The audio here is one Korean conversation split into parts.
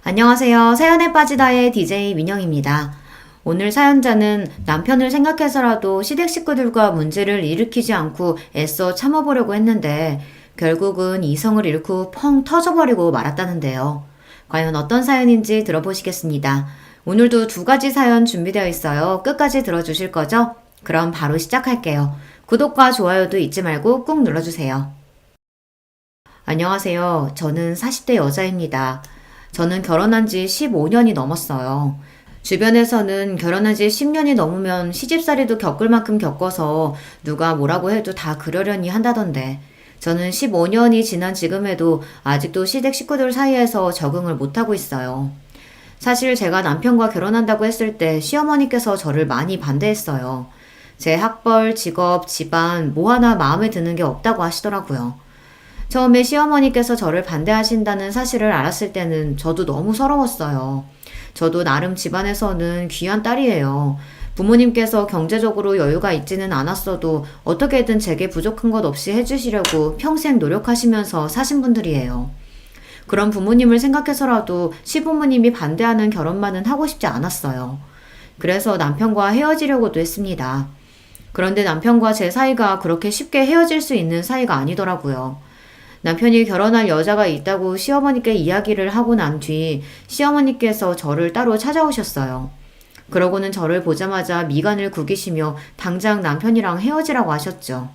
안녕하세요. 사연에 빠지다의 DJ 민영입니다. 오늘 사연자는 남편을 생각해서라도 시댁 식구들과 문제를 일으키지 않고 애써 참아보려고 했는데 결국은 이성을 잃고 펑 터져버리고 말았다는데요. 과연 어떤 사연인지 들어보시겠습니다. 오늘도 두 가지 사연 준비되어 있어요. 끝까지 들어주실 거죠? 그럼 바로 시작할게요. 구독과 좋아요도 잊지 말고 꾹 눌러주세요. 안녕하세요. 저는 40대 여자입니다. 저는 결혼한 지 15년이 넘었어요. 주변에서는 결혼한 지 10년이 넘으면 시집살이도 겪을 만큼 겪어서 누가 뭐라고 해도 다 그러려니 한다던데 저는 15년이 지난 지금에도 아직도 시댁 식구들 사이에서 적응을 못하고 있어요. 사실 제가 남편과 결혼한다고 했을 때 시어머니께서 저를 많이 반대했어요. 제 학벌, 직업, 집안 뭐 하나 마음에 드는 게 없다고 하시더라고요. 처음에 시어머니께서 저를 반대하신다는 사실을 알았을 때는 저도 너무 서러웠어요. 저도 나름 집안에서는 귀한 딸이에요. 부모님께서 경제적으로 여유가 있지는 않았어도 어떻게든 제게 부족한 것 없이 해주시려고 평생 노력하시면서 사신 분들이에요. 그런 부모님을 생각해서라도 시부모님이 반대하는 결혼만은 하고 싶지 않았어요. 그래서 남편과 헤어지려고도 했습니다. 그런데 남편과 제 사이가 그렇게 쉽게 헤어질 수 있는 사이가 아니더라고요. 남편이 결혼할 여자가 있다고 시어머니께 이야기를 하고 난 뒤 시어머니께서 저를 따로 찾아오셨어요. 그러고는 저를 보자마자 미간을 구기시며 당장 남편이랑 헤어지라고 하셨죠.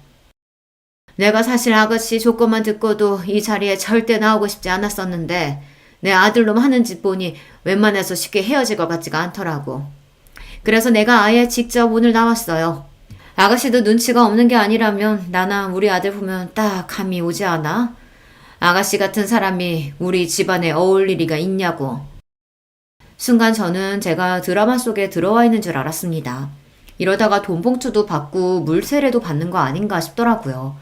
내가 사실 아가씨 조건만 듣고도 이 자리에 절대 나오고 싶지 않았었는데 내 아들놈 하는 짓 보니 웬만해서 쉽게 헤어질 것 같지가 않더라고. 그래서 내가 아예 직접 오늘 나왔어요. 아가씨도 눈치가 없는 게 아니라면 나나 우리 아들 보면 딱 감이 오지 않아? 아가씨 같은 사람이 우리 집안에 어울릴 리가 있냐고. 순간 저는 제가 드라마 속에 들어와 있는 줄 알았습니다. 이러다가 돈봉투도 받고 물세례도 받는 거 아닌가 싶더라고요.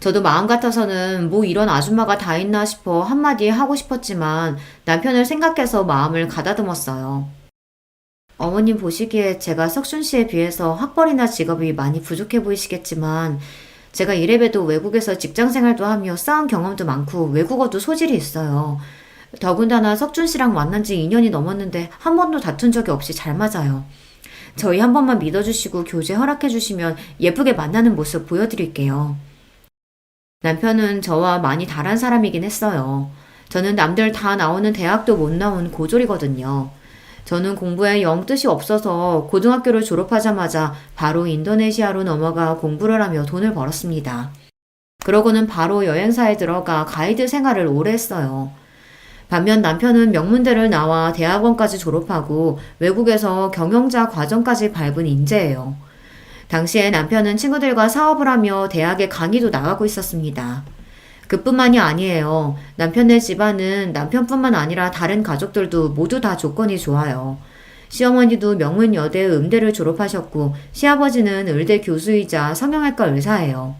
저도 마음 같아서는 뭐 이런 아줌마가 다 있나 싶어 한마디 하고 싶었지만 남편을 생각해서 마음을 가다듬었어요. 어머님 보시기에 제가 석준 씨에 비해서 학벌이나 직업이 많이 부족해 보이시겠지만 제가 이래봬도 외국에서 직장 생활도 하며 쌓은 경험도 많고 외국어도 소질이 있어요. 더군다나 석준 씨랑 만난 지 2년이 넘었는데 한 번도 다툰 적이 없이 잘 맞아요. 저희 한 번만 믿어주시고 교제 허락해주시면 예쁘게 만나는 모습 보여드릴게요. 남편은 저와 많이 다른 사람이긴 했어요. 저는 남들 다 나오는 대학도 못 나온 고졸이거든요. 저는 공부에 영 뜻이 없어서 고등학교를 졸업하자마자 바로 인도네시아로 넘어가 공부를 하며 돈을 벌었습니다. 그러고는 바로 여행사에 들어가 가이드 생활을 오래 했어요. 반면 남편은 명문대를 나와 대학원까지 졸업하고 외국에서 경영자 과정까지 밟은 인재예요. 당시에 남편은 친구들과 사업을 하며 대학에 강의도 나가고 있었습니다. 그뿐만이 아니에요. 남편네 집안은 남편뿐만 아니라 다른 가족들도 모두 다 조건이 좋아요. 시어머니도 명문여대 음대를 졸업하셨고 시아버지는 의대 교수이자 성형외과 의사예요.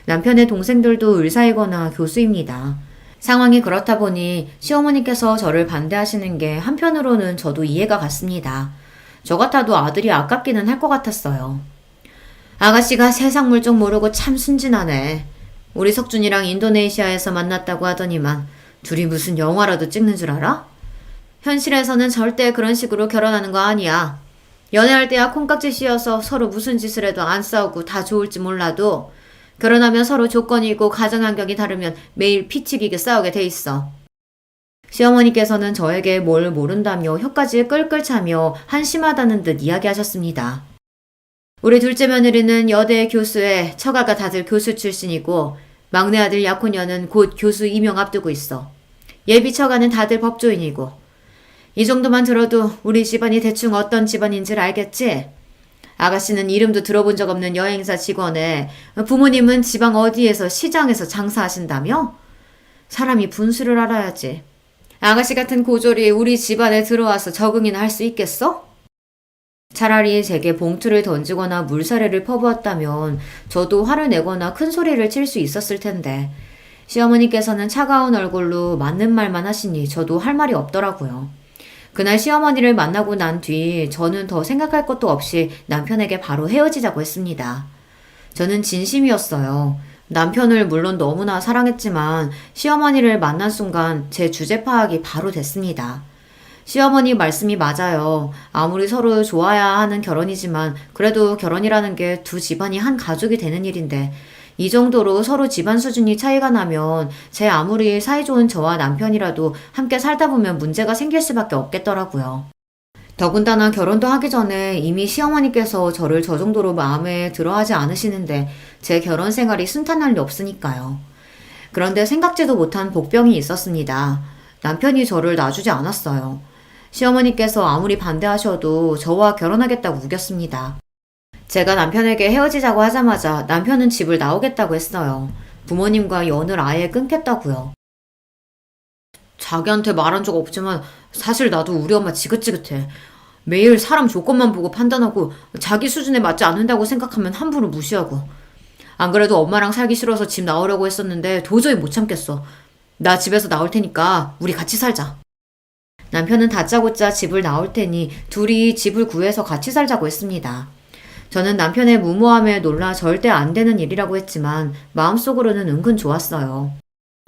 남편의 동생들도 의사이거나 교수입니다. 상황이 그렇다 보니 시어머니께서 저를 반대하시는 게 한편으로는 저도 이해가 갔습니다. 저 같아도 아들이 아깝기는 할 것 같았어요. 아가씨가 세상 물정 모르고 참 순진하네. 우리 석준이랑 인도네시아에서 만났다고 하더니만 둘이 무슨 영화라도 찍는 줄 알아? 현실에서는 절대 그런 식으로 결혼하는 거 아니야. 연애할 때야 콩깍지 씌어서 서로 무슨 짓을 해도 안 싸우고 다 좋을지 몰라도 결혼하면 서로 조건이 있고 가정 환경이 다르면 매일 피튀기게 싸우게 돼 있어. 시어머니께서는 저에게 뭘 모른다며 혀까지 끌끌 차며 한심하다는 듯 이야기하셨습니다. 우리 둘째 며느리는 여대 교수에 처가가 다들 교수 출신이고 막내 아들 약혼녀는 곧 교수 임용 앞두고 있어. 예비 처가는 다들 법조인이고. 이 정도만 들어도 우리 집안이 대충 어떤 집안인지를 알겠지? 아가씨는 이름도 들어본 적 없는 여행사 직원에 부모님은 지방 어디에서 시장에서 장사하신다며? 사람이 분수를 알아야지. 아가씨 같은 고졸이 우리 집안에 들어와서 적응이나 할 수 있겠어? 차라리 제게 봉투를 던지거나 물사례를 퍼부었다면 저도 화를 내거나 큰 소리를 칠 수 있었을 텐데 시어머니께서는 차가운 얼굴로 맞는 말만 하시니 저도 할 말이 없더라고요. 그날 시어머니를 만나고 난 뒤 저는 더 생각할 것도 없이 남편에게 바로 헤어지자고 했습니다. 저는 진심이었어요. 남편을 물론 너무나 사랑했지만 시어머니를 만난 순간 제 주제 파악이 바로 됐습니다. 시어머니 말씀이 맞아요. 아무리 서로 좋아야 하는 결혼이지만 그래도 결혼이라는 게 두 집안이 한 가족이 되는 일인데 이 정도로 서로 집안 수준이 차이가 나면 제 아무리 사이좋은 저와 남편이라도 함께 살다 보면 문제가 생길 수밖에 없겠더라고요. 더군다나 결혼도 하기 전에 이미 시어머니께서 저를 저 정도로 마음에 들어하지 않으시는데 제 결혼 생활이 순탄할 리 없으니까요. 그런데 생각지도 못한 복병이 있었습니다. 남편이 저를 놔주지 않았어요. 시어머니께서 아무리 반대하셔도 저와 결혼하겠다고 우겼습니다. 제가 남편에게 헤어지자고 하자마자 남편은 집을 나오겠다고 했어요. 부모님과 연을 아예 끊겠다고요. 자기한테 말한 적 없지만 사실 나도 우리 엄마 지긋지긋해. 매일 사람 조건만 보고 판단하고 자기 수준에 맞지 않는다고 생각하면 함부로 무시하고. 안 그래도 엄마랑 살기 싫어서 집 나오려고 했었는데 도저히 못 참겠어. 나 집에서 나올 테니까 우리 같이 살자. 남편은 다짜고짜 집을 나올 테니 둘이 집을 구해서 같이 살자고 했습니다. 저는 남편의 무모함에 놀라 절대 안 되는 일이라고 했지만 마음속으로는 은근 좋았어요.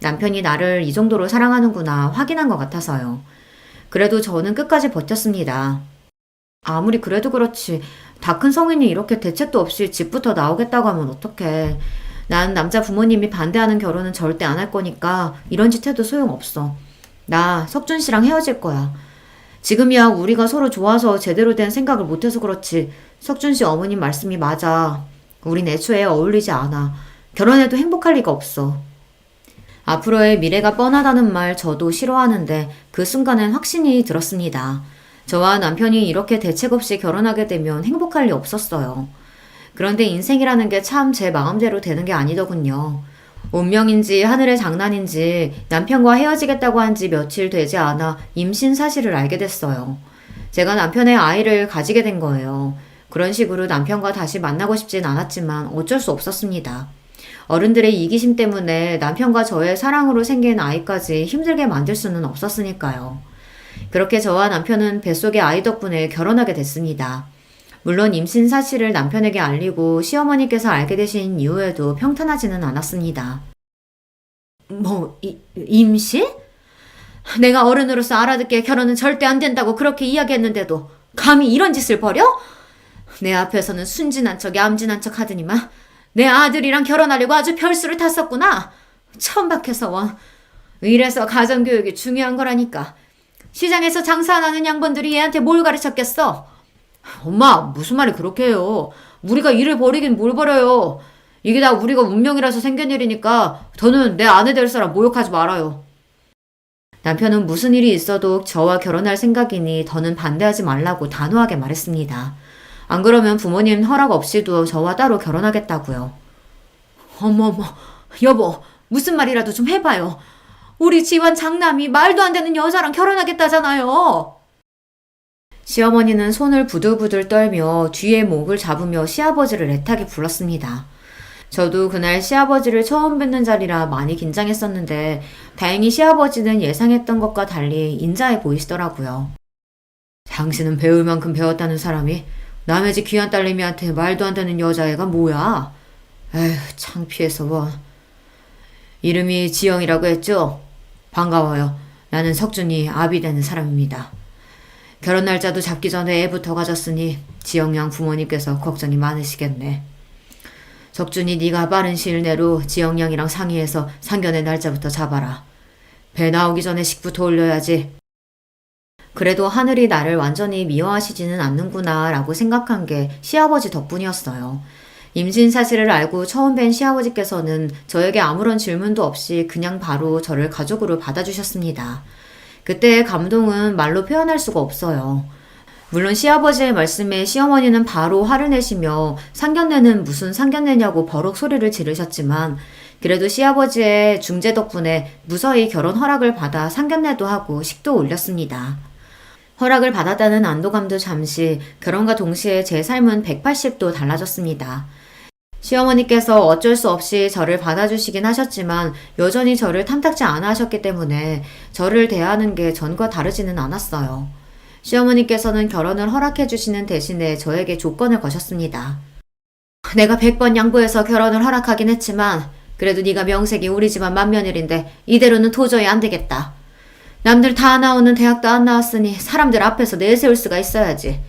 남편이 나를 이 정도로 사랑하는구나 확인한 것 같아서요. 그래도 저는 끝까지 버텼습니다. 아무리 그래도 그렇지 다 큰 성인이 이렇게 대책도 없이 집부터 나오겠다고 하면 어떡해. 난 남자 부모님이 반대하는 결혼은 절대 안 할 거니까 이런 짓 해도 소용없어. 나 석준 씨랑 헤어질 거야. 지금이야 우리가 서로 좋아서 제대로 된 생각을 못해서 그렇지 석준 씨 어머님 말씀이 맞아. 우린 애초에 어울리지 않아. 결혼해도 행복할 리가 없어. 앞으로의 미래가 뻔하다는 말 저도 싫어하는데 그 순간엔 확신이 들었습니다. 저와 남편이 이렇게 대책 없이 결혼하게 되면 행복할 리 없었어요. 그런데 인생이라는 게 참 제 마음대로 되는 게 아니더군요. 운명인지 하늘의 장난인지 남편과 헤어지겠다고 한 지 며칠 되지 않아 임신 사실을 알게 됐어요. 제가 남편의 아이를 가지게 된 거예요. 그런 식으로 남편과 다시 만나고 싶진 않았지만 어쩔 수 없었습니다. 어른들의 이기심 때문에 남편과 저의 사랑으로 생긴 아이까지 힘들게 만들 수는 없었으니까요. 그렇게 저와 남편은 뱃속의 아이 덕분에 결혼하게 됐습니다. 물론 임신 사실을 남편에게 알리고 시어머니께서 알게 되신 이후에도 평탄하지는 않았습니다. 임신? 내가 어른으로서 알아듣기에 결혼은 절대 안 된다고 그렇게 이야기했는데도 감히 이런 짓을 벌여? 내 앞에서는 순진한 척, 얌진한 척 하더니만 내 아들이랑 결혼하려고 아주 별수를 탔었구나. 천박해서 원. 이래서 가정교육이 중요한 거라니까. 시장에서 장사 안 하는 양반들이 얘한테 뭘 가르쳤겠어? 엄마, 무슨 말이 그렇게 해요. 우리가 일을 벌이긴 뭘 벌여요. 이게 다 우리가 운명이라서 생긴 일이니까 더는 내 아내 될 사람 모욕하지 말아요. 남편은 무슨 일이 있어도 저와 결혼할 생각이니 더는 반대하지 말라고 단호하게 말했습니다. 안 그러면 부모님 허락 없이도 저와 따로 결혼하겠다고요. 어머머, 여보, 무슨 말이라도 좀 해봐요. 우리 집안 장남이 말도 안 되는 여자랑 결혼하겠다잖아요. 시어머니는 손을 부들부들 떨며 뒤에 목을 잡으며 시아버지를 애타게 불렀습니다. 저도 그날 시아버지를 처음 뵙는 자리라 많이 긴장했었는데 다행히 시아버지는 예상했던 것과 달리 인자해 보이시더라고요. 당신은 배울 만큼 배웠다는 사람이 남의 집 귀한 딸내미한테 말도 안 되는 여자애가 뭐야? 에휴, 창피해서 뭐. 이름이 지영이라고 했죠? 반가워요. 나는 석준이 아비 되는 사람입니다. 결혼 날짜도 잡기 전에 애부터 가졌으니 지영 양 부모님께서 걱정이 많으시겠네. 석준이 네가 빠른 시일 내로 지영 양이랑 상의해서 상견례 날짜부터 잡아라. 배 나오기 전에 식부터 올려야지. 그래도 하늘이 나를 완전히 미워하시지는 않는구나 라고 생각한 게 시아버지 덕분이었어요. 임신 사실을 알고 처음 뵌 시아버지께서는 저에게 아무런 질문도 없이 그냥 바로 저를 가족으로 받아주셨습니다. 그때의 감동은 말로 표현할 수가 없어요. 물론 시아버지의 말씀에 시어머니는 바로 화를 내시며 상견례는 무슨 상견례냐고 버럭 소리를 지르셨지만 그래도 시아버지의 중재 덕분에 무사히 결혼 허락을 받아 상견례도 하고 식도 올렸습니다. 허락을 받았다는 안도감도 잠시, 결혼과 동시에 제 삶은 180도 달라졌습니다. 시어머니께서 어쩔 수 없이 저를 받아주시긴 하셨지만 여전히 저를 탐탁지 않아 하셨기 때문에 저를 대하는 게 전과 다르지는 않았어요. 시어머니께서는 결혼을 허락해 주시는 대신에 저에게 조건을 거셨습니다. 내가 100번 양보해서 결혼을 허락하긴 했지만 그래도 네가 명색이 우리 집안 맏며느리인데 이대로는 도저히 안 되겠다. 남들 다 나오는 대학도 안 나왔으니 사람들 앞에서 내세울 수가 있어야지.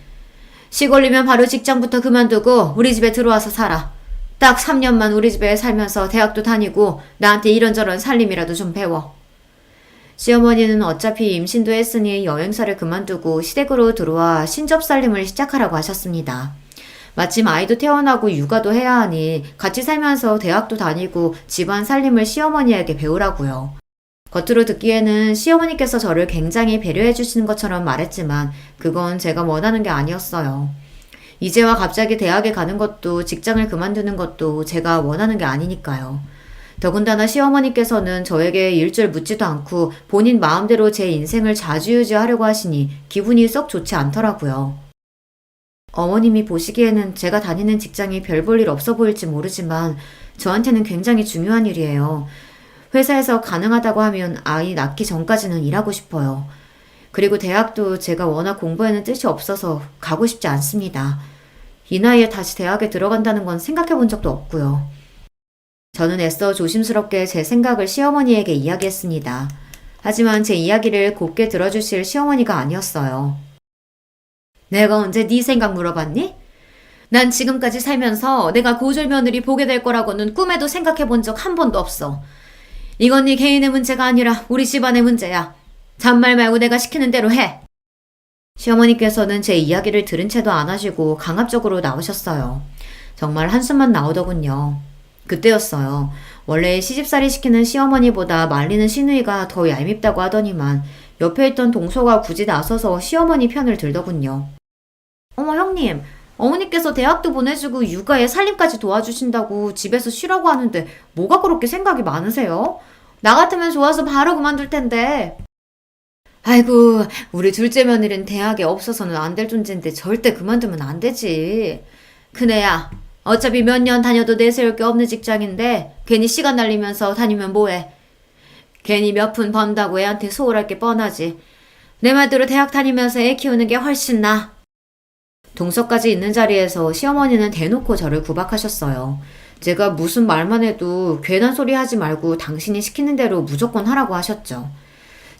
시골이면 바로 직장부터 그만두고 우리 집에 들어와서 살아. 딱 3년만 우리 집에 살면서 대학도 다니고 나한테 이런저런 살림이라도 좀 배워. 시어머니는 어차피 임신도 했으니 여행사를 그만두고 시댁으로 들어와 신접살림을 시작하라고 하셨습니다. 마침 아이도 태어나고 육아도 해야 하니 같이 살면서 대학도 다니고 집안 살림을 시어머니에게 배우라고요. 겉으로 듣기에는 시어머니께서 저를 굉장히 배려해 주시는 것처럼 말했지만 그건 제가 원하는 게 아니었어요. 이제와 갑자기 대학에 가는 것도 직장을 그만두는 것도 제가 원하는 게 아니니까요. 더군다나 시어머니께서는 저에게 일절 묻지도 않고 본인 마음대로 제 인생을 좌지우지하려고 하시니 기분이 썩 좋지 않더라고요. 어머님이 보시기에는 제가 다니는 직장이 별 볼 일 없어 보일지 모르지만 저한테는 굉장히 중요한 일이에요. 회사에서 가능하다고 하면 아이 낳기 전까지는 일하고 싶어요. 그리고 대학도 제가 워낙 공부에는 뜻이 없어서 가고 싶지 않습니다. 이 나이에 다시 대학에 들어간다는 건 생각해 본 적도 없고요. 저는 애써 조심스럽게 제 생각을 시어머니에게 이야기했습니다. 하지만 제 이야기를 곱게 들어주실 시어머니가 아니었어요. 내가 언제 네 생각 물어봤니? 난 지금까지 살면서 내가 고졸 며느리 보게 될 거라고는 꿈에도 생각해 본 적 한 번도 없어. 이건 네 개인의 문제가 아니라 우리 집안의 문제야. 잔말 말고 내가 시키는 대로 해. 시어머니께서는 제 이야기를 들은 채도 안 하시고 강압적으로 나오셨어요. 정말 한숨만 나오더군요. 그때였어요. 원래 시집살이 시키는 시어머니보다 말리는 시누이가 더 얄밉다고 하더니만 옆에 있던 동서가 굳이 나서서 시어머니 편을 들더군요. 어머 형님, 어머니께서 대학도 보내주고 육아에 살림까지 도와주신다고 집에서 쉬라고 하는데 뭐가 그렇게 생각이 많으세요? 나 같으면 좋아서 바로 그만둘 텐데. 아이고, 우리 둘째 며느리는 대학에 없어서는 안 될 존재인데 절대 그만두면 안 되지. 큰애야, 어차피 몇 년 다녀도 내세울 게 없는 직장인데 괜히 시간 날리면서 다니면 뭐해. 괜히 몇 푼 번다고 애한테 소홀할 게 뻔하지. 내 말대로 대학 다니면서 애 키우는 게 훨씬 나아. 동서까지 있는 자리에서 시어머니는 대놓고 저를 구박하셨어요. 제가 무슨 말만 해도 괜한 소리 하지 말고 당신이 시키는 대로 무조건 하라고 하셨죠.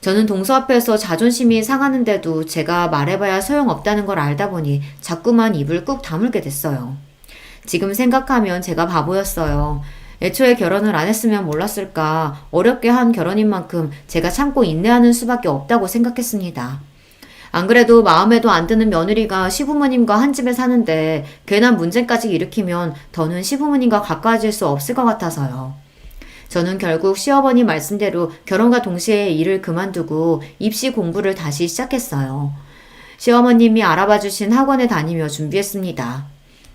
저는 동서 앞에서 자존심이 상하는데도 제가 말해봐야 소용없다는 걸 알다 보니 자꾸만 입을 꾹 다물게 됐어요. 지금 생각하면 제가 바보였어요. 애초에 결혼을 안 했으면 몰랐을까. 어렵게 한 결혼인 만큼 제가 참고 인내하는 수밖에 없다고 생각했습니다. 안 그래도 마음에도 안 드는 며느리가 시부모님과 한 집에 사는데 괜한 문제까지 일으키면 더는 시부모님과 가까워질 수 없을 것 같아서요. 저는 결국 시어머니 말씀대로 결혼과 동시에 일을 그만두고 입시 공부를 다시 시작했어요. 시어머님이 알아봐 주신 학원에 다니며 준비했습니다.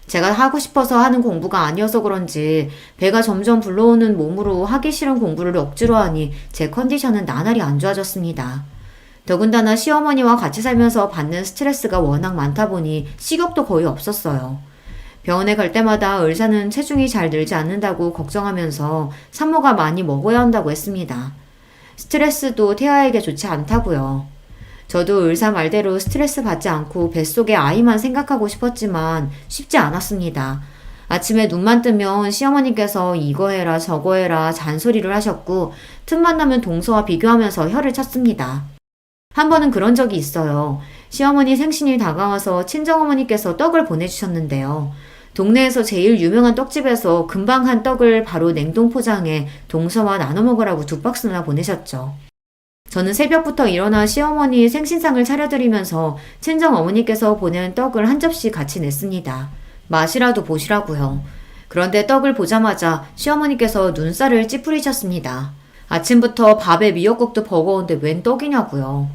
제가 하고 싶어서 하는 공부가 아니어서 그런지 배가 점점 불러오는 몸으로 하기 싫은 공부를 억지로 하니 제 컨디션은 나날이 안 좋아졌습니다. 더군다나 시어머니와 같이 살면서 받는 스트레스가 워낙 많다 보니 식욕도 거의 없었어요. 병원에 갈 때마다 의사는 체중이 잘 늘지 않는다고 걱정하면서 산모가 많이 먹어야 한다고 했습니다. 스트레스도 태아에게 좋지 않다고요. 저도 의사 말대로 스트레스 받지 않고 뱃속에 아이만 생각하고 싶었지만 쉽지 않았습니다. 아침에 눈만 뜨면 시어머니께서 이거 해라 저거 해라 잔소리를 하셨고 틈만 나면 동서와 비교하면서 혀를 찼습니다. 한 번은 그런 적이 있어요. 시어머니 생신이 다가와서 친정어머니께서 떡을 보내주셨는데요. 동네에서 제일 유명한 떡집에서 금방 한 떡을 바로 냉동 포장해 동서와 나눠 먹으라고 2박스나 보내셨죠. 저는 새벽부터 일어나 시어머니 생신상을 차려드리면서 친정어머니께서 보낸 떡을 한 접시 같이 냈습니다. 맛이라도 보시라고요. 그런데 떡을 보자마자 시어머니께서 눈살을 찌푸리셨습니다. 아침부터 밥에 미역국도 버거운데 웬 떡이냐고요.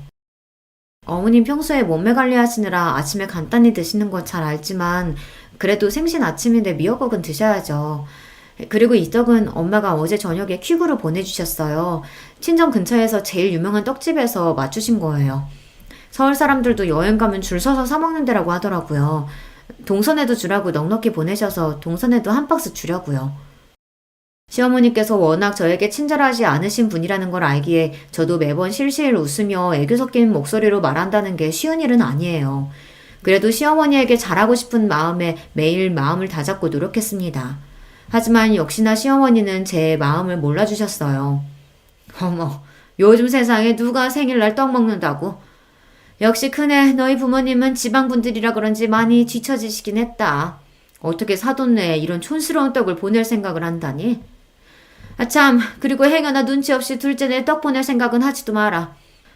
어머님 평소에 몸매 관리하시느라 아침에 간단히 드시는 건 잘 알지만 그래도 생신 아침인데 미역국은 드셔야죠. 그리고 이 떡은 엄마가 어제 저녁에 퀵으로 보내주셨어요. 친정 근처에서 제일 유명한 떡집에서 맞추신 거예요. 서울 사람들도 여행 가면 줄 서서 사 먹는 데라고 하더라고요. 동선에도 주라고 넉넉히 보내셔서 동선에도 한 박스 주려고요. 시어머니께서 워낙 저에게 친절하지 않으신 분이라는 걸 알기에 저도 매번 실실 웃으며 애교 섞인 목소리로 말한다는 게 쉬운 일은 아니에요. 그래도 시어머니에게 잘하고 싶은 마음에 매일 마음을 다잡고 노력했습니다. 하지만 역시나 시어머니는 제 마음을 몰라주셨어요. 어머, 요즘 세상에 누가 생일날 떡 먹는다고. 역시 크네. 너희 부모님은 지방분들이라 그런지 많이 뒤처지시긴 했다. 어떻게 사돈네에 이런 촌스러운 떡을 보낼 생각을 한다니? 아참, 그리고 행여나 눈치 없이 둘째네 떡 보낼 생각은 하지도 마라.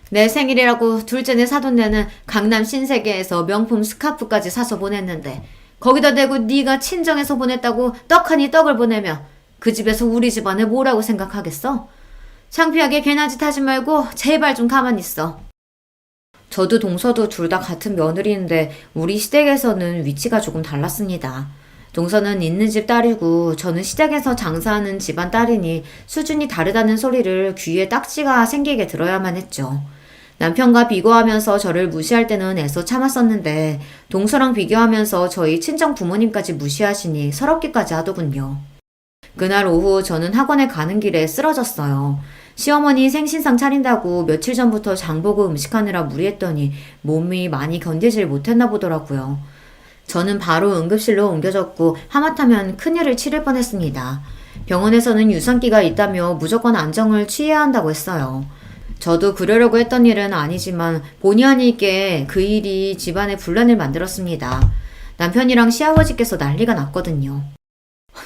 내 생일이라고 둘째네 사돈네는 강남 신세계에서 명품 스카프까지 사서 보냈는데 거기다 대고 네가 친정에서 보냈다고 떡하니 떡을 보내며 그 집에서 우리 집안에 뭐라고 생각하겠어? 창피하게 괜한 짓 하지 말고 제발 좀 가만히 있어. 저도 동서도 둘 다 같은 며느리인데 우리 시댁에서는 위치가 조금 달랐습니다. 동서는 있는 집 딸이고 저는 시댁에서 장사하는 집안 딸이니 수준이 다르다는 소리를 귀에 딱지가 생기게 들어야만 했죠. 남편과 비교하면서 저를 무시할 때는 애써 참았었는데 동서랑 비교하면서 저희 친정 부모님까지 무시하시니 서럽기까지 하더군요. 그날 오후 저는 학원에 가는 길에 쓰러졌어요. 시어머니 생신상 차린다고 며칠 전부터 장보고 음식하느라 무리했더니 몸이 많이 견디질 못했나 보더라고요. 저는 바로 응급실로 옮겨졌고 하마터면 큰일을 치를 뻔했습니다. 병원에서는 유산기가 있다며 무조건 안정을 취해야 한다고 했어요. 저도 그러려고 했던 일은 아니지만 본의 아니게 그 일이 집안에 분란을 만들었습니다. 남편이랑 시아버지께서 난리가 났거든요.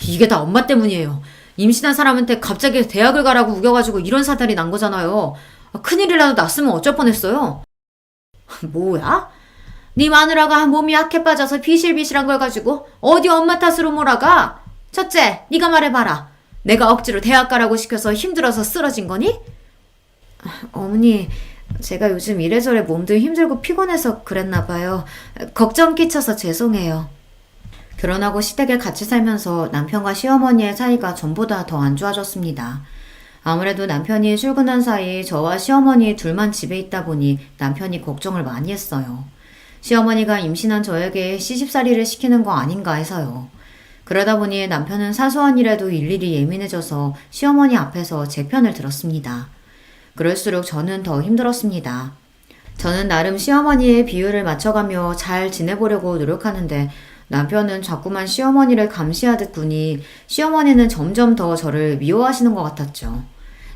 이게 다 엄마 때문이에요. 임신한 사람한테 갑자기 대학을 가라고 우겨가지고 이런 사달이 난 거잖아요. 큰일이라도 났으면 어쩔 뻔했어요. 뭐야? 네 마누라가 몸이 약해 빠져서 비실비실한 걸 가지고 어디 엄마 탓으로 몰아가? 첫째, 네가 말해봐라. 내가 억지로 대학 가라고 시켜서 힘들어서 쓰러진 거니? 어머니, 제가 요즘 이래저래 몸도 힘들고 피곤해서 그랬나 봐요. 걱정 끼쳐서 죄송해요. 결혼하고 시댁에 같이 살면서 남편과 시어머니의 사이가 전보다 더 안 좋아졌습니다. 아무래도 남편이 출근한 사이 저와 시어머니 둘만 집에 있다 보니 남편이 걱정을 많이 했어요. 시어머니가 임신한 저에게 시집살이를 시키는 거 아닌가 해서요. 그러다 보니 남편은 사소한 일에도 일일이 예민해져서 시어머니 앞에서 제 편을 들었습니다. 그럴수록 저는 더 힘들었습니다. 저는 나름 시어머니의 비율을 맞춰가며 잘 지내보려고 노력하는데 남편은 자꾸만 시어머니를 감시하듯 보니 시어머니는 점점 더 저를 미워하시는 것 같았죠.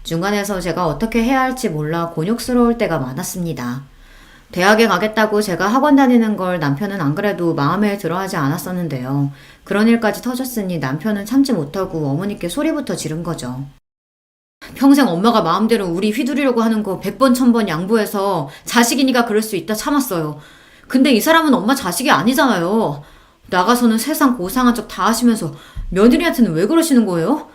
중간에서 제가 어떻게 해야 할지 몰라 곤욕스러울 때가 많았습니다. 대학에 가겠다고 제가 학원 다니는 걸 남편은 안 그래도 마음에 들어하지 않았었는데요. 그런 일까지 터졌으니 남편은 참지 못하고 어머니께 소리부터 지른 거죠. 평생 엄마가 마음대로 우리 휘두르려고 하는 거 100번 1000번 양보해서 자식이니까 그럴 수 있다 참았어요. 근데 이 사람은 엄마 자식이 아니잖아요. 나가서는 세상 고상한 척 다 하시면서 며느리한테는 왜 그러시는 거예요?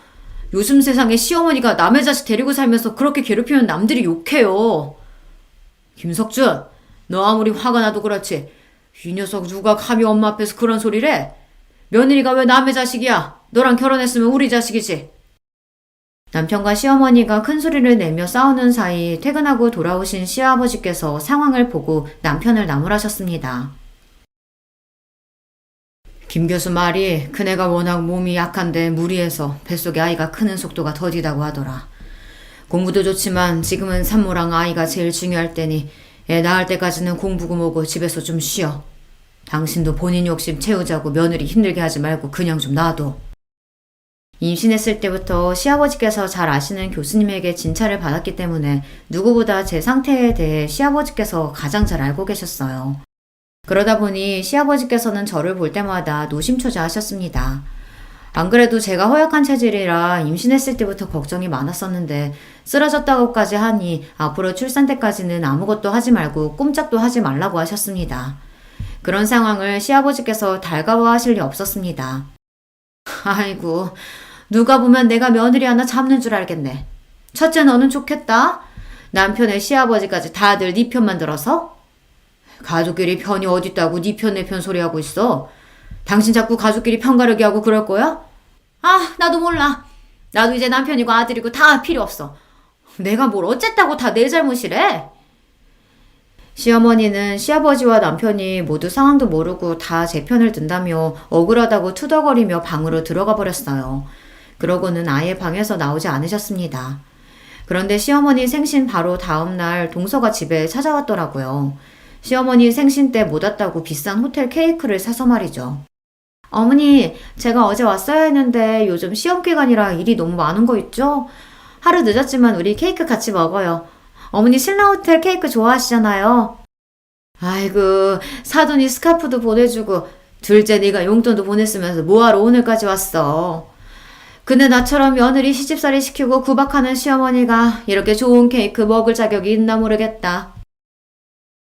요즘 세상에 시어머니가 남의 자식 데리고 살면서 그렇게 괴롭히면 남들이 욕해요. 김석준, 너 아무리 화가 나도 그렇지. 이 녀석 누가 감히 엄마 앞에서 그런 소리를 해? 며느리가 왜 남의 자식이야? 너랑 결혼했으면 우리 자식이지. 남편과 시어머니가 큰 소리를 내며 싸우는 사이 퇴근하고 돌아오신 시아버지께서 상황을 보고 남편을 나무라셨습니다. 김 교수 말이 그네가 워낙 몸이 약한데 무리해서 뱃속에 아이가 크는 속도가 더디다고 하더라. 공부도 좋지만 지금은 산모랑 아이가 제일 중요할 때니 애 낳을 때까지는 공부고 뭐고 집에서 좀 쉬어. 당신도 본인 욕심 채우자고 며느리 힘들게 하지 말고 그냥 좀 놔둬. 임신했을 때부터 시아버지께서 잘 아시는 교수님에게 진찰을 받았기 때문에 누구보다 제 상태에 대해 시아버지께서 가장 잘 알고 계셨어요. 그러다 보니 시아버지께서는 저를 볼 때마다 노심초사하셨습니다. 안 그래도 제가 허약한 체질이라 임신했을 때부터 걱정이 많았었는데 쓰러졌다고까지 하니 앞으로 출산 때까지는 아무것도 하지 말고 꼼짝도 하지 말라고 하셨습니다. 그런 상황을 시아버지께서 달가워하실 리 없었습니다. 아이고, 누가 보면 내가 며느리 하나 잡는 줄 알겠네. 첫째 너는 좋겠다. 남편의 시아버지까지 다들 네 편만 들어서? 가족끼리 편이 어딨다고 네 편 내 편 소리하고 있어. 당신 자꾸 가족끼리 편가르기 하고 그럴 거야? 아, 나도 몰라. 나도 이제 남편이고 아들이고 다 필요 없어. 내가 뭘 어쨌다고 다 내 잘못이래? 시어머니는 시아버지와 남편이 모두 상황도 모르고 다 제 편을 든다며 억울하다고 투덜거리며 방으로 들어가 버렸어요. 그러고는 아예 방에서 나오지 않으셨습니다. 그런데 시어머니 생신 바로 다음날 동서가 집에 찾아왔더라고요. 시어머니 생신 때 못 왔다고 비싼 호텔 케이크를 사서 말이죠. 어머니, 제가 어제 왔어야 했는데 요즘 시험 기간이라 일이 너무 많은 거 있죠? 하루 늦었지만 우리 케이크 같이 먹어요. 어머니 신라호텔 케이크 좋아하시잖아요. 아이고, 사돈이 스카프도 보내주고 둘째 네가 용돈도 보냈으면서 뭐하러 오늘까지 왔어. 근데 나처럼 며느리 시집살이 시키고 구박하는 시어머니가 이렇게 좋은 케이크 먹을 자격이 있나 모르겠다.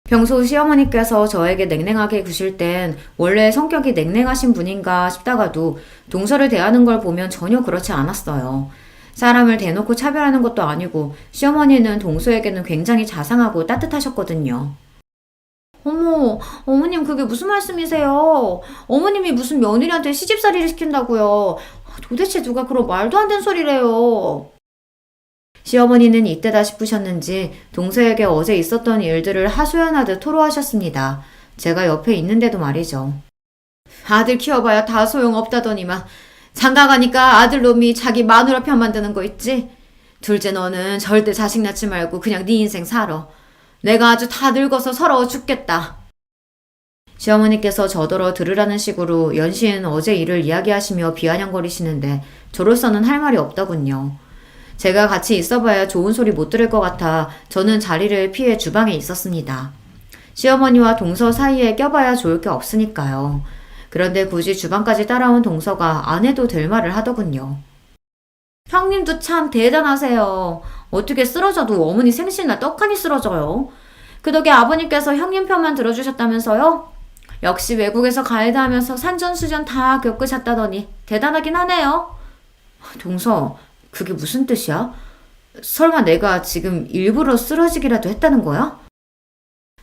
평소 시어머니께서 저에게 냉랭하게 구실 땐 원래 성격이 냉랭하신 분인가 싶다가도 동서를 대하는 걸 보면 전혀 그렇지 않았어요. 사람을 대놓고 차별하는 것도 아니고 시어머니는 동서에게는 굉장히 자상하고 따뜻하셨거든요. 어머, 어머님 그게 무슨 말씀이세요? 어머님이 무슨 며느리한테 시집살이를 시킨다고요? 도대체 누가 그런 말도 안 되는 소리래요? 시어머니는 이때다 싶으셨는지 동서에게 어제 있었던 일들을 하소연하듯 토로하셨습니다. 제가 옆에 있는데도 말이죠. 아들 키워봐야 다 소용없다더니만 장가 가니까 아들놈이 자기 마누라 편 만드는 거 있지? 둘째 너는 절대 자식 낳지 말고 그냥 네 인생 살아. 내가 아주 다 늙어서 서러워 죽겠다. 시어머니께서 저더러 들으라는 식으로 연신 어제 일을 이야기하시며 비아냥거리시는데 저로서는 할 말이 없더군요. 제가 같이 있어봐야 좋은 소리 못 들을 것 같아 저는 자리를 피해 주방에 있었습니다. 시어머니와 동서 사이에 껴봐야 좋을 게 없으니까요. 그런데 굳이 주방까지 따라온 동서가 안 해도 될 말을 하더군요. 형님도 참 대단하세요. 어떻게 쓰러져도 어머니 생신날 떡하니 쓰러져요. 그 덕에 아버님께서 형님 편만 들어주셨다면서요? 역시 외국에서 가이드 하면서 산전수전 다 겪으셨다더니 대단하긴 하네요. 동서, 그게 무슨 뜻이야? 설마 내가 지금 일부러 쓰러지기라도 했다는 거야?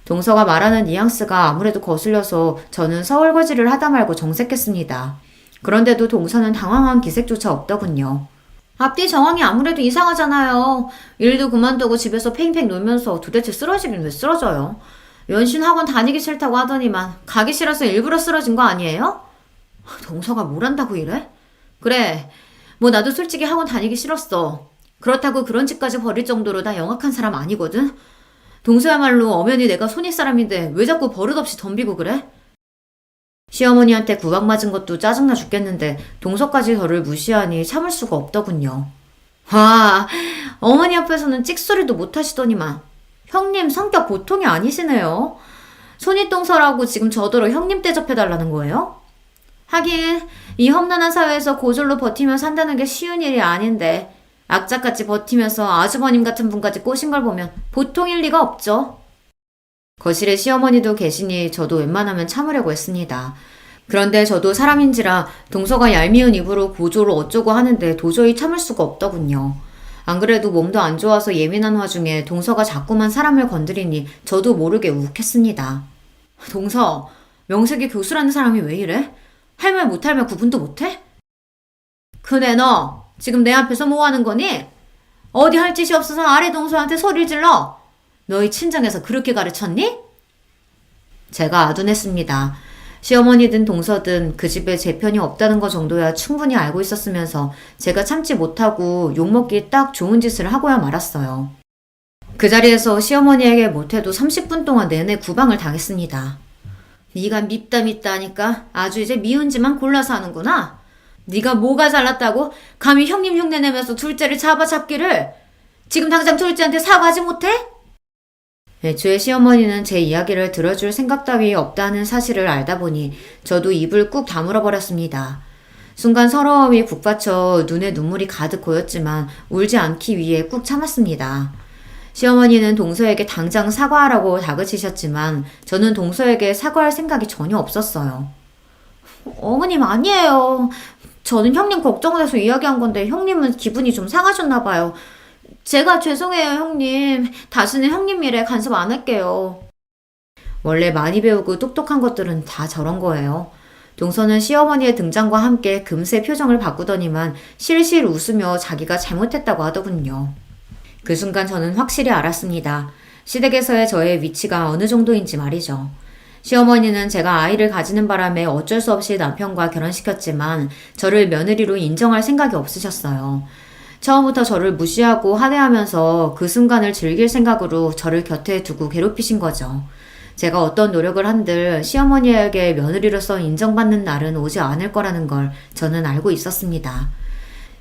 동서가 말하는 뉘앙스가 아무래도 거슬려서 저는 서울거지를 하다 말고 정색했습니다. 그런데도 동서는 당황한 기색조차 없더군요. 앞뒤 정황이 아무래도 이상하잖아요. 일도 그만두고 집에서 팽팽 놀면서 도대체 쓰러지긴 왜 쓰러져요? 연신 학원 다니기 싫다고 하더니만 가기 싫어서 일부러 쓰러진 거 아니에요? 동서가 뭘 한다고 이래? 그래, 뭐 나도 솔직히 학원 다니기 싫었어. 그렇다고 그런 집까지 버릴 정도로 나 영악한 사람 아니거든? 동서야말로 엄연히 내가 손윗사람인데 왜 자꾸 버릇없이 덤비고 그래? 시어머니한테 구박 맞은 것도 짜증나 죽겠는데 동서까지 저를 무시하니 참을 수가 없더군요. 와, 어머니 앞에서는 찍소리도 못 하시더니만. 형님 성격 보통이 아니시네요. 손윗동서라고 지금 저더러 형님 대접해달라는 거예요? 하긴 이 험난한 사회에서 고졸로 버티며 산다는 게 쉬운 일이 아닌데 악착같이 버티면서 아주버님 같은 분까지 꼬신 걸 보면 보통일 리가 없죠. 거실에 시어머니도 계시니 저도 웬만하면 참으려고 했습니다. 그런데 저도 사람인지라 동서가 얄미운 입으로 고조를 어쩌고 하는데 도저히 참을 수가 없더군요. 안 그래도 몸도 안 좋아서 예민한 와중에 동서가 자꾸만 사람을 건드리니 저도 모르게 욱했습니다. 동서, 명색이 교수라는 사람이 왜 이래? 할 말 못할 말 구분도 못해? 그네 너 지금 내 앞에서 뭐 하는 거니? 어디 할 짓이 없어서 아래 동서한테 소리를 질러? 너희 친정에서 그렇게 가르쳤니? 제가 아둔했습니다. 시어머니든 동서든 그 집에 제 편이 없다는 것 정도야 충분히 알고 있었으면서 제가 참지 못하고 욕먹기 딱 좋은 짓을 하고야 말았어요. 그 자리에서 시어머니에게 못해도 30분 동안 내내 구방을 당했습니다. 네가 밉다 하니까 아주 이제 미운지만 골라서 하는구나. 네가 뭐가 잘났다고 감히 형님 흉내내면서 둘째를 잡기를. 지금 당장 둘째한테 사과하지 못해? 애초에 시어머니는 제 이야기를 들어줄 생각 따위 없다는 사실을 알다 보니 저도 입을 꾹 다물어 버렸습니다. 순간 서러움이 북받쳐 눈에 눈물이 가득 고였지만 울지 않기 위해 꾹 참았습니다. 시어머니는 동서에게 당장 사과하라고 다그치셨지만 저는 동서에게 사과할 생각이 전혀 없었어요. 어머님 아니에요. 저는 형님 걱정돼서 이야기한 건데 형님은 기분이 좀 상하셨나 봐요. 제가 죄송해요 형님. 다시는 형님 일에 간섭 안 할게요. 원래 많이 배우고 똑똑한 것들은 다 저런 거예요. 동서는 시어머니의 등장과 함께 금세 표정을 바꾸더니만 실실 웃으며 자기가 잘못했다고 하더군요. 그 순간 저는 확실히 알았습니다. 시댁에서의 저의 위치가 어느 정도인지 말이죠. 시어머니는 제가 아이를 가지는 바람에 어쩔 수 없이 남편과 결혼시켰지만 저를 며느리로 인정할 생각이 없으셨어요. 처음부터 저를 무시하고 하대하면서 그 순간을 즐길 생각으로 저를 곁에 두고 괴롭히신 거죠. 제가 어떤 노력을 한들 시어머니에게 며느리로서 인정받는 날은 오지 않을 거라는 걸 저는 알고 있었습니다.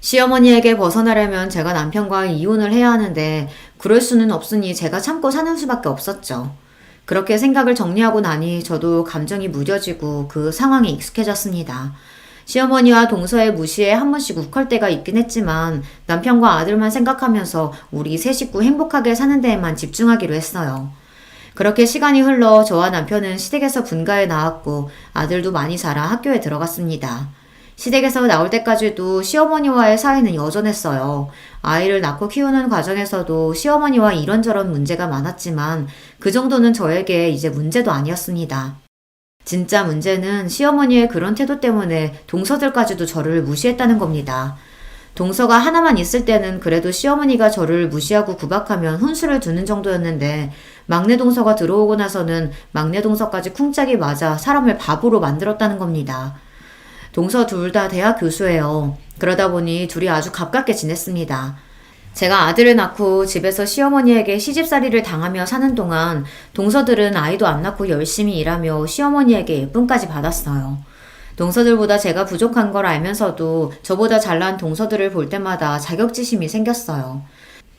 시어머니에게 벗어나려면 제가 남편과 이혼을 해야 하는데 그럴 수는 없으니 제가 참고 사는 수밖에 없었죠. 그렇게 생각을 정리하고 나니 저도 감정이 무뎌지고 그 상황에 익숙해졌습니다. 시어머니와 동서의 무시에 한 번씩 욱할 때가 있긴 했지만 남편과 아들만 생각하면서 우리 세 식구 행복하게 사는 데에만 집중하기로 했어요. 그렇게 시간이 흘러 저와 남편은 시댁에서 분가에 나왔고 아들도 많이 자라 학교에 들어갔습니다. 시댁에서 나올 때까지도 시어머니와의 사이는 여전했어요. 아이를 낳고 키우는 과정에서도 시어머니와 이런저런 문제가 많았지만 그 정도는 저에게 이제 문제도 아니었습니다. 진짜 문제는 시어머니의 그런 태도 때문에 동서들까지도 저를 무시했다는 겁니다. 동서가 하나만 있을 때는 그래도 시어머니가 저를 무시하고 구박하면 훈수를 두는 정도였는데 막내 동서가 들어오고 나서는 막내 동서까지 쿵짝이 맞아 사람을 바보로 만들었다는 겁니다. 동서 둘 다 대학 교수예요. 그러다 보니 둘이 아주 가깝게 지냈습니다. 제가 아들을 낳고 집에서 시어머니에게 시집살이를 당하며 사는 동안 동서들은 아이도 안 낳고 열심히 일하며 시어머니에게 예쁨까지 받았어요. 동서들보다 제가 부족한 걸 알면서도 저보다 잘난 동서들을 볼 때마다 자격지심이 생겼어요.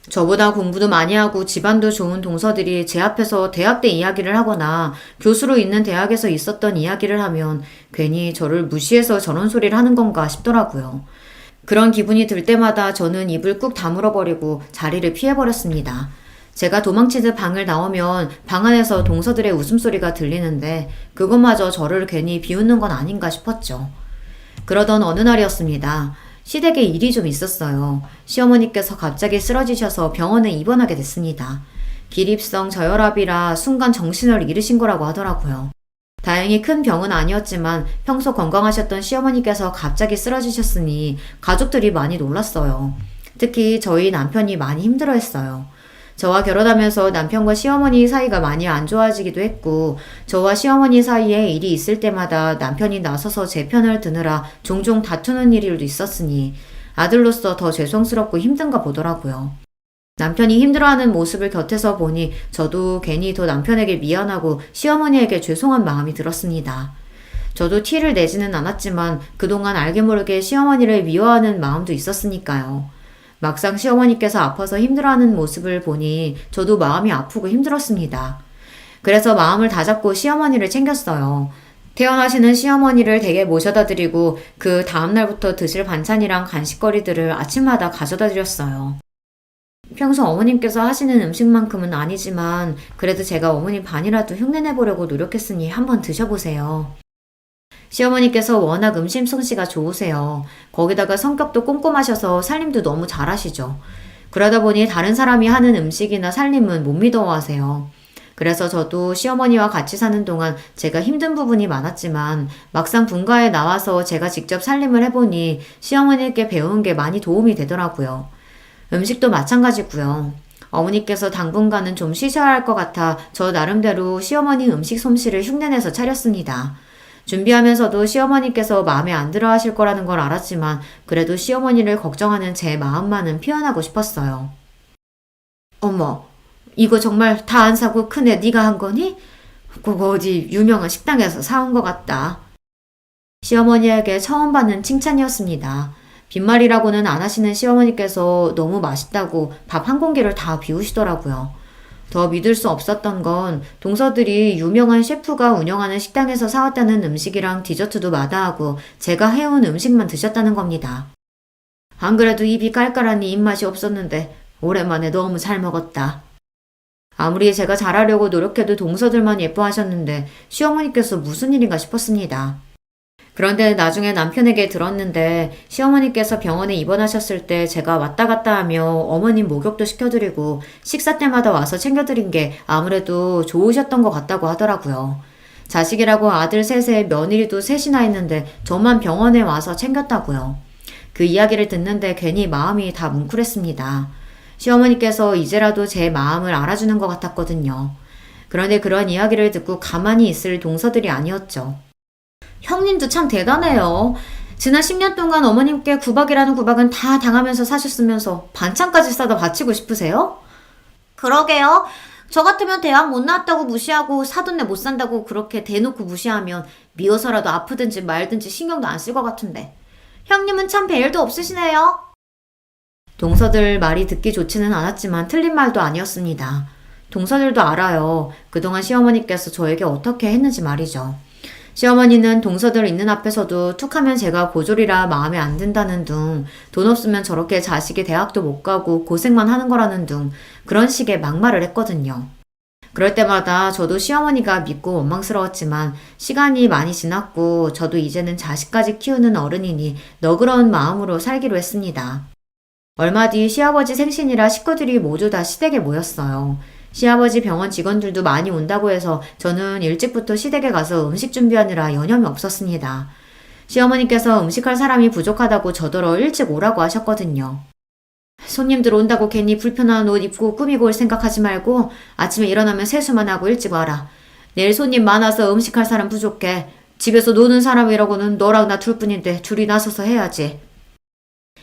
저보다 공부도 많이 하고 집안도 좋은 동서들이 제 앞에서 대학 때 이야기를 하거나 교수로 있는 대학에서 있었던 이야기를 하면 괜히 저를 무시해서 저런 소리를 하는 건가 싶더라고요. 그런 기분이 들 때마다 저는 입을 꾹 다물어 버리고 자리를 피해버렸습니다. 제가 도망치듯 방을 나오면 방 안에서 동서들의 웃음소리가 들리는데 그것마저 저를 괜히 비웃는 건 아닌가 싶었죠. 그러던 어느 날이었습니다. 시댁에 일이 좀 있었어요. 시어머니께서 갑자기 쓰러지셔서 병원에 입원하게 됐습니다. 기립성 저혈압이라 순간 정신을 잃으신 거라고 하더라고요. 다행히 큰 병은 아니었지만 평소 건강하셨던 시어머니께서 갑자기 쓰러지셨으니 가족들이 많이 놀랐어요. 특히 저희 남편이 많이 힘들어했어요. 저와 결혼하면서 남편과 시어머니 사이가 많이 안 좋아지기도 했고 저와 시어머니 사이에 일이 있을 때마다 남편이 나서서 제 편을 드느라 종종 다투는 일도 있었으니 아들로서 더 죄송스럽고 힘든가 보더라고요. 남편이 힘들어하는 모습을 곁에서 보니 저도 괜히 더 남편에게 미안하고 시어머니에게 죄송한 마음이 들었습니다. 저도 티를 내지는 않았지만 그동안 알게 모르게 시어머니를 미워하는 마음도 있었으니까요. 막상 시어머니께서 아파서 힘들어하는 모습을 보니 저도 마음이 아프고 힘들었습니다. 그래서 마음을 다잡고 시어머니를 챙겼어요. 태어나시는 시어머니를 댁에 모셔다 드리고 그 다음날부터 드실 반찬이랑 간식거리들을 아침마다 가져다 드렸어요. 평소 어머님께서 하시는 음식만큼은 아니지만 그래도 제가 어머님 반이라도 흉내내보려고 노력했으니 한번 드셔보세요. 시어머니께서 워낙 음식 솜씨가 좋으세요. 거기다가 성격도 꼼꼼하셔서 살림도 너무 잘하시죠. 그러다 보니 다른 사람이 하는 음식이나 살림은 못 믿어하세요. 그래서 저도 시어머니와 같이 사는 동안 제가 힘든 부분이 많았지만 막상 분가에 나와서 제가 직접 살림을 해보니 시어머니께 배운 게 많이 도움이 되더라고요. 음식도 마찬가지고요. 어머니께서 당분간은 좀 쉬셔야 할 것 같아 저 나름대로 시어머니 음식 솜씨를 흉내내서 차렸습니다. 준비하면서도 시어머니께서 마음에 안 들어 하실 거라는 걸 알았지만 그래도 시어머니를 걱정하는 제 마음만은 표현하고 싶었어요. 어머, 이거 정말 다 안 사고 큰애 네가 한 거니? 그거 어디 유명한 식당에서 사온 것 같다. 시어머니에게 처음 받는 칭찬이었습니다. 빈말이라고는 안 하시는 시어머니께서 너무 맛있다고 밥 한 공기를 다 비우시더라고요. 더 믿을 수 없었던 건 동서들이 유명한 셰프가 운영하는 식당에서 사왔다는 음식이랑 디저트도 마다하고 제가 해온 음식만 드셨다는 겁니다. 안 그래도 입이 깔깔하니 입맛이 없었는데 오랜만에 너무 잘 먹었다. 아무리 제가 잘하려고 노력해도 동서들만 예뻐하셨는데 시어머니께서 무슨 일인가 싶었습니다. 그런데 나중에 남편에게 들었는데 시어머니께서 병원에 입원하셨을 때 제가 왔다 갔다 하며 어머님 목욕도 시켜드리고 식사 때마다 와서 챙겨드린 게 아무래도 좋으셨던 것 같다고 하더라고요. 자식이라고 아들 셋에 며느리도 셋이나 있는데 저만 병원에 와서 챙겼다고요. 그 이야기를 듣는데 괜히 마음이 다 뭉클했습니다. 시어머니께서 이제라도 제 마음을 알아주는 것 같았거든요. 그런데 그런 이야기를 듣고 가만히 있을 동서들이 아니었죠. 형님도 참 대단해요. 지난 10년 동안 어머님께 구박이라는 구박은 다 당하면서 사셨으면서 반찬까지 싸다 바치고 싶으세요? 그러게요. 저 같으면 대학 못 나왔다고 무시하고 사돈네 못 산다고 그렇게 대놓고 무시하면 미워서라도 아프든지 말든지 신경도 안 쓸 것 같은데. 형님은 참 배일도 없으시네요. 동서들 말이 듣기 좋지는 않았지만 틀린 말도 아니었습니다. 동서들도 알아요. 그동안 시어머니께서 저에게 어떻게 했는지 말이죠. 시어머니는 동서들 있는 앞에서도 툭하면 제가 고졸이라 마음에 안 든다는 둥, 돈 없으면 저렇게 자식이 대학도 못 가고 고생만 하는 거라는 둥, 그런 식의 막말을 했거든요. 그럴 때마다 저도 시어머니가 믿고 원망스러웠지만 시간이 많이 지났고 저도 이제는 자식까지 키우는 어른이니 너그러운 마음으로 살기로 했습니다. 얼마 뒤 시아버지 생신이라 식구들이 모두 다 시댁에 모였어요. 시아버지 병원 직원들도 많이 온다고 해서 저는 일찍부터 시댁에 가서 음식 준비하느라 여념이 없었습니다. 시어머니께서 음식할 사람이 부족하다고 저더러 일찍 오라고 하셨거든요. 손님들 온다고 괜히 불편한 옷 입고 꾸미고 올 생각하지 말고 아침에 일어나면 세수만 하고 일찍 와라. 내일 손님 많아서 음식할 사람 부족해. 집에서 노는 사람이라고는 너랑 나 둘뿐인데 둘이 나서서 해야지.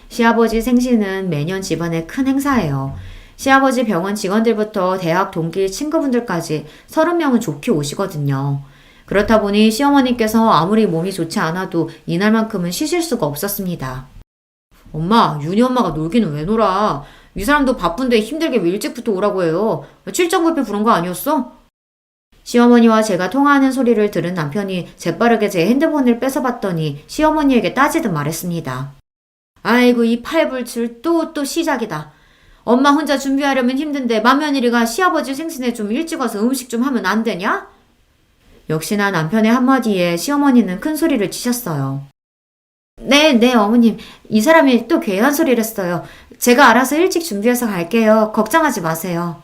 시아버지 생신은 매년 집안의 큰 행사예요. 시아버지 병원 직원들부터 대학 동기 친구분들까지 30명은 좋게 오시거든요. 그렇다 보니 시어머니께서 아무리 몸이 좋지 않아도 이날만큼은 쉬실 수가 없었습니다. 엄마, 윤희 엄마가 놀기는 왜 놀아? 이 사람도 바쁜데 힘들게 왜 일찍부터 오라고 해요? 출장 뷔페 부른 거 아니었어? 시어머니와 제가 통화하는 소리를 들은 남편이 재빠르게 제 핸드폰을 뺏어봤더니 시어머니에게 따지듯 말했습니다. 아이고 이 팔불출 또 시작이다. 엄마 혼자 준비하려면 힘든데 맏며느리가 시아버지 생신에 좀 일찍 와서 음식 좀 하면 안 되냐? 역시나 남편의 한마디에 시어머니는 큰 소리를 치셨어요. 네, 어머님. 이 사람이 또 괴한 소리를 했어요. 제가 알아서 일찍 준비해서 갈게요. 걱정하지 마세요.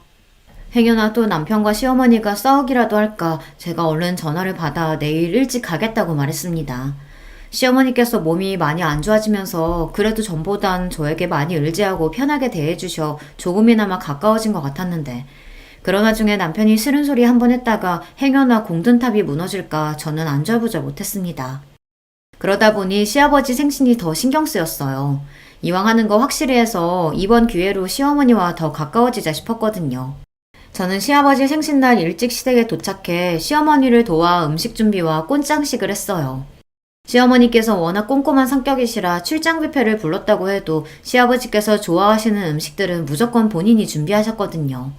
행여나 또 남편과 시어머니가 싸우기라도 할까 제가 얼른 전화를 받아 내일 일찍 가겠다고 말했습니다. 시어머니께서 몸이 많이 안 좋아지면서 그래도 전보단 저에게 많이 의지하고 편하게 대해주셔 조금이나마 가까워진 것 같았는데 그러나 중에 남편이 싫은 소리 한 번 했다가 행여나 공든탑이 무너질까 저는 안절부절 못했습니다. 그러다 보니 시아버지 생신이 더 신경 쓰였어요. 이왕 하는 거 확실히 해서 이번 기회로 시어머니와 더 가까워지자 싶었거든요. 저는 시아버지 생신날 일찍 시댁에 도착해 시어머니를 도와 음식 준비와 꽃장식을 했어요. 시어머니께서 워낙 꼼꼼한 성격이시라 출장 뷔페를 불렀다고 해도 시아버지께서 좋아하시는 음식들은 무조건 본인이 준비하셨거든요.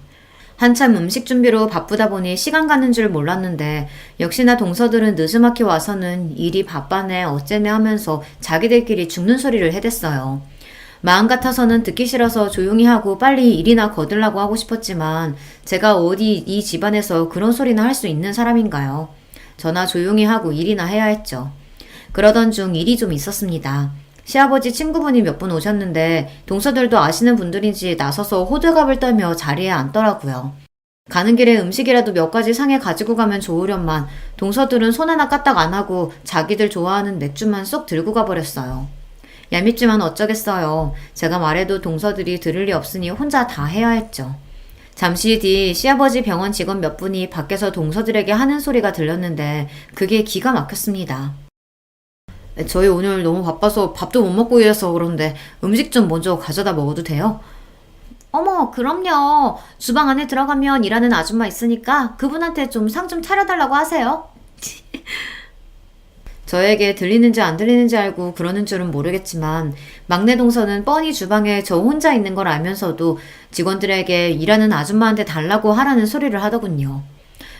한참 음식 준비로 바쁘다 보니 시간 가는 줄 몰랐는데 역시나 동서들은 느스막히 와서는 일이 바빠네 어째네 하면서 자기들끼리 죽는 소리를 해댔어요. 마음 같아서는 듣기 싫어서 조용히 하고 빨리 일이나 거들라고 하고 싶었지만 제가 어디 이 집안에서 그런 소리나 할 수 있는 사람인가요? 저나 조용히 하고 일이나 해야 했죠. 그러던 중 일이 좀 있었습니다. 시아버지 친구분이 몇 분 오셨는데 동서들도 아시는 분들인지 나서서 호들갑을 떨며 자리에 앉더라고요. 가는 길에 음식이라도 몇 가지 상에 가지고 가면 좋으련만 동서들은 손 하나 까딱 안 하고 자기들 좋아하는 맥주만 쏙 들고 가버렸어요. 얄밉지만 어쩌겠어요. 제가 말해도 동서들이 들을 리 없으니 혼자 다 해야 했죠. 잠시 뒤 시아버지 병원 직원 몇 분이 밖에서 동서들에게 하는 소리가 들렸는데 그게 기가 막혔습니다. 저희 오늘 너무 바빠서 밥도 못 먹고 이래서 그런데 음식 좀 먼저 가져다 먹어도 돼요? 어머, 그럼요. 주방 안에 들어가면 일하는 아줌마 있으니까 그분한테 좀 상 좀 차려달라고 하세요. 저에게 들리는지 안 들리는지 알고 그러는 줄은 모르겠지만 막내 동서는 뻔히 주방에 저 혼자 있는 걸 알면서도 직원들에게 일하는 아줌마한테 달라고 하라는 소리를 하더군요.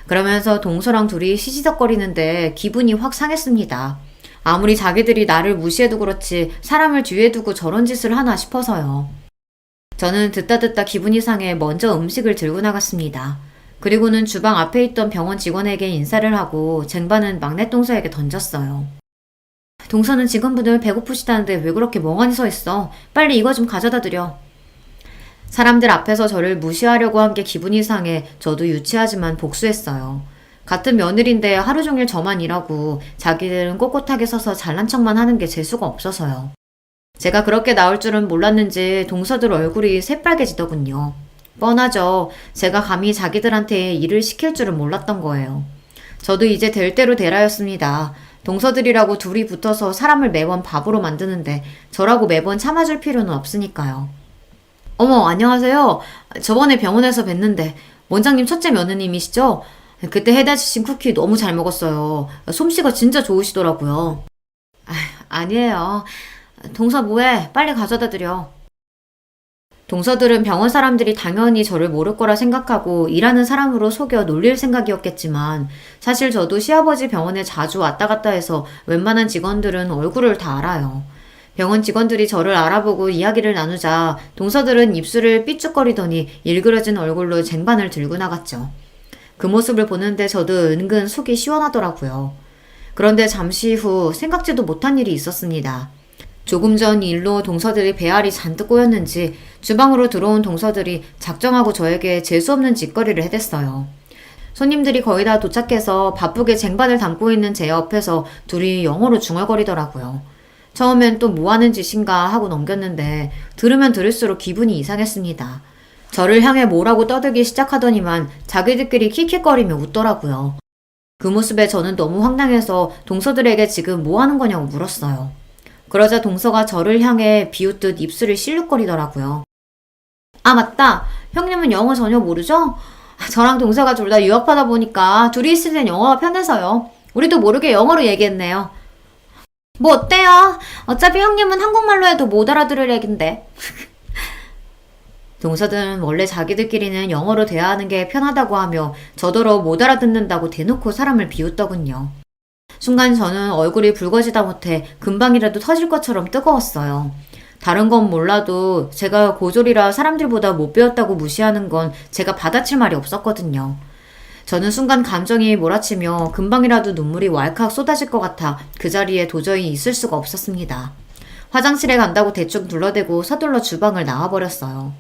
그러면서 동서랑 둘이 시시덕거리는데 기분이 확 상했습니다. 아무리 자기들이 나를 무시해도 그렇지 사람을 뒤에 두고 저런 짓을 하나 싶어서요. 저는 듣다 기분이 상해 먼저 음식을 들고 나갔습니다. 그리고는 주방 앞에 있던 병원 직원에게 인사를 하고 쟁반은 막내 동서에게 던졌어요. 동서는 직원분들 배고프시다는데 왜 그렇게 멍하니 서 있어? 빨리 이거 좀 가져다 드려. 사람들 앞에서 저를 무시하려고 한 게 기분이 상해 저도 유치하지만 복수했어요. 같은 며느리인데 하루 종일 저만 일하고 자기들은 꼿꼿하게 서서 잘난 척만 하는 게 재수가 없어서요. 제가 그렇게 나올 줄은 몰랐는지 동서들 얼굴이 새빨개지더군요. 뻔하죠. 제가 감히 자기들한테 일을 시킬 줄은 몰랐던 거예요. 저도 이제 될 대로 되라였습니다. 동서들이라고 둘이 붙어서 사람을 매번 바보로 만드는데 저라고 매번 참아줄 필요는 없으니까요. 어머, 안녕하세요. 저번에 병원에서 뵀는데 원장님 첫째 며느님이시죠? 그때 해다 주신 쿠키 너무 잘 먹었어요. 솜씨가 진짜 좋으시더라고요. 아니에요. 동서 뭐해? 빨리 가져다 드려. 동서들은 병원 사람들이 당연히 저를 모를 거라 생각하고 일하는 사람으로 속여 놀릴 생각이었겠지만 사실 저도 시아버지 병원에 자주 왔다 갔다 해서 웬만한 직원들은 얼굴을 다 알아요. 병원 직원들이 저를 알아보고 이야기를 나누자 동서들은 입술을 삐죽거리더니 일그러진 얼굴로 쟁반을 들고 나갔죠. 그 모습을 보는데 저도 은근 속이 시원하더라고요. 그런데 잠시 후 생각지도 못한 일이 있었습니다. 조금 전 일로 동서들이 배알이 잔뜩 꼬였는지 주방으로 들어온 동서들이 작정하고 저에게 재수없는 짓거리를 해댔어요. 손님들이 거의 다 도착해서 바쁘게 쟁반을 담고 있는 제 옆에서 둘이 영어로 중얼거리더라고요. 처음엔 또 뭐 하는 짓인가 하고 넘겼는데 들으면 들을수록 기분이 이상했습니다. 저를 향해 뭐라고 떠들기 시작하더니만 자기들끼리 킥킥거리며 웃더라고요. 그 모습에 저는 너무 황당해서 동서들에게 지금 뭐 하는 거냐고 물었어요. 그러자 동서가 저를 향해 비웃듯 입술을 실룩거리더라고요. 아, 맞다. 형님은 영어 전혀 모르죠? 저랑 동서가 둘 다 유학하다 보니까 둘이 있을 땐 영어가 편해서요. 우리도 모르게 영어로 얘기했네요. 뭐 어때요? 어차피 형님은 한국말로 해도 못 알아들을 얘긴데. 동서들은 원래 자기들끼리는 영어로 대화하는 게 편하다고 하며 저더러 못 알아듣는다고 대놓고 사람을 비웃더군요. 순간 저는 얼굴이 붉어지다 못해 금방이라도 터질 것처럼 뜨거웠어요. 다른 건 몰라도 제가 고졸이라 사람들보다 못 배웠다고 무시하는 건 제가 받아칠 말이 없었거든요. 저는 순간 감정이 몰아치며 금방이라도 눈물이 왈칵 쏟아질 것 같아 그 자리에 도저히 있을 수가 없었습니다. 화장실에 간다고 대충 둘러대고 서둘러 주방을 나와버렸어요.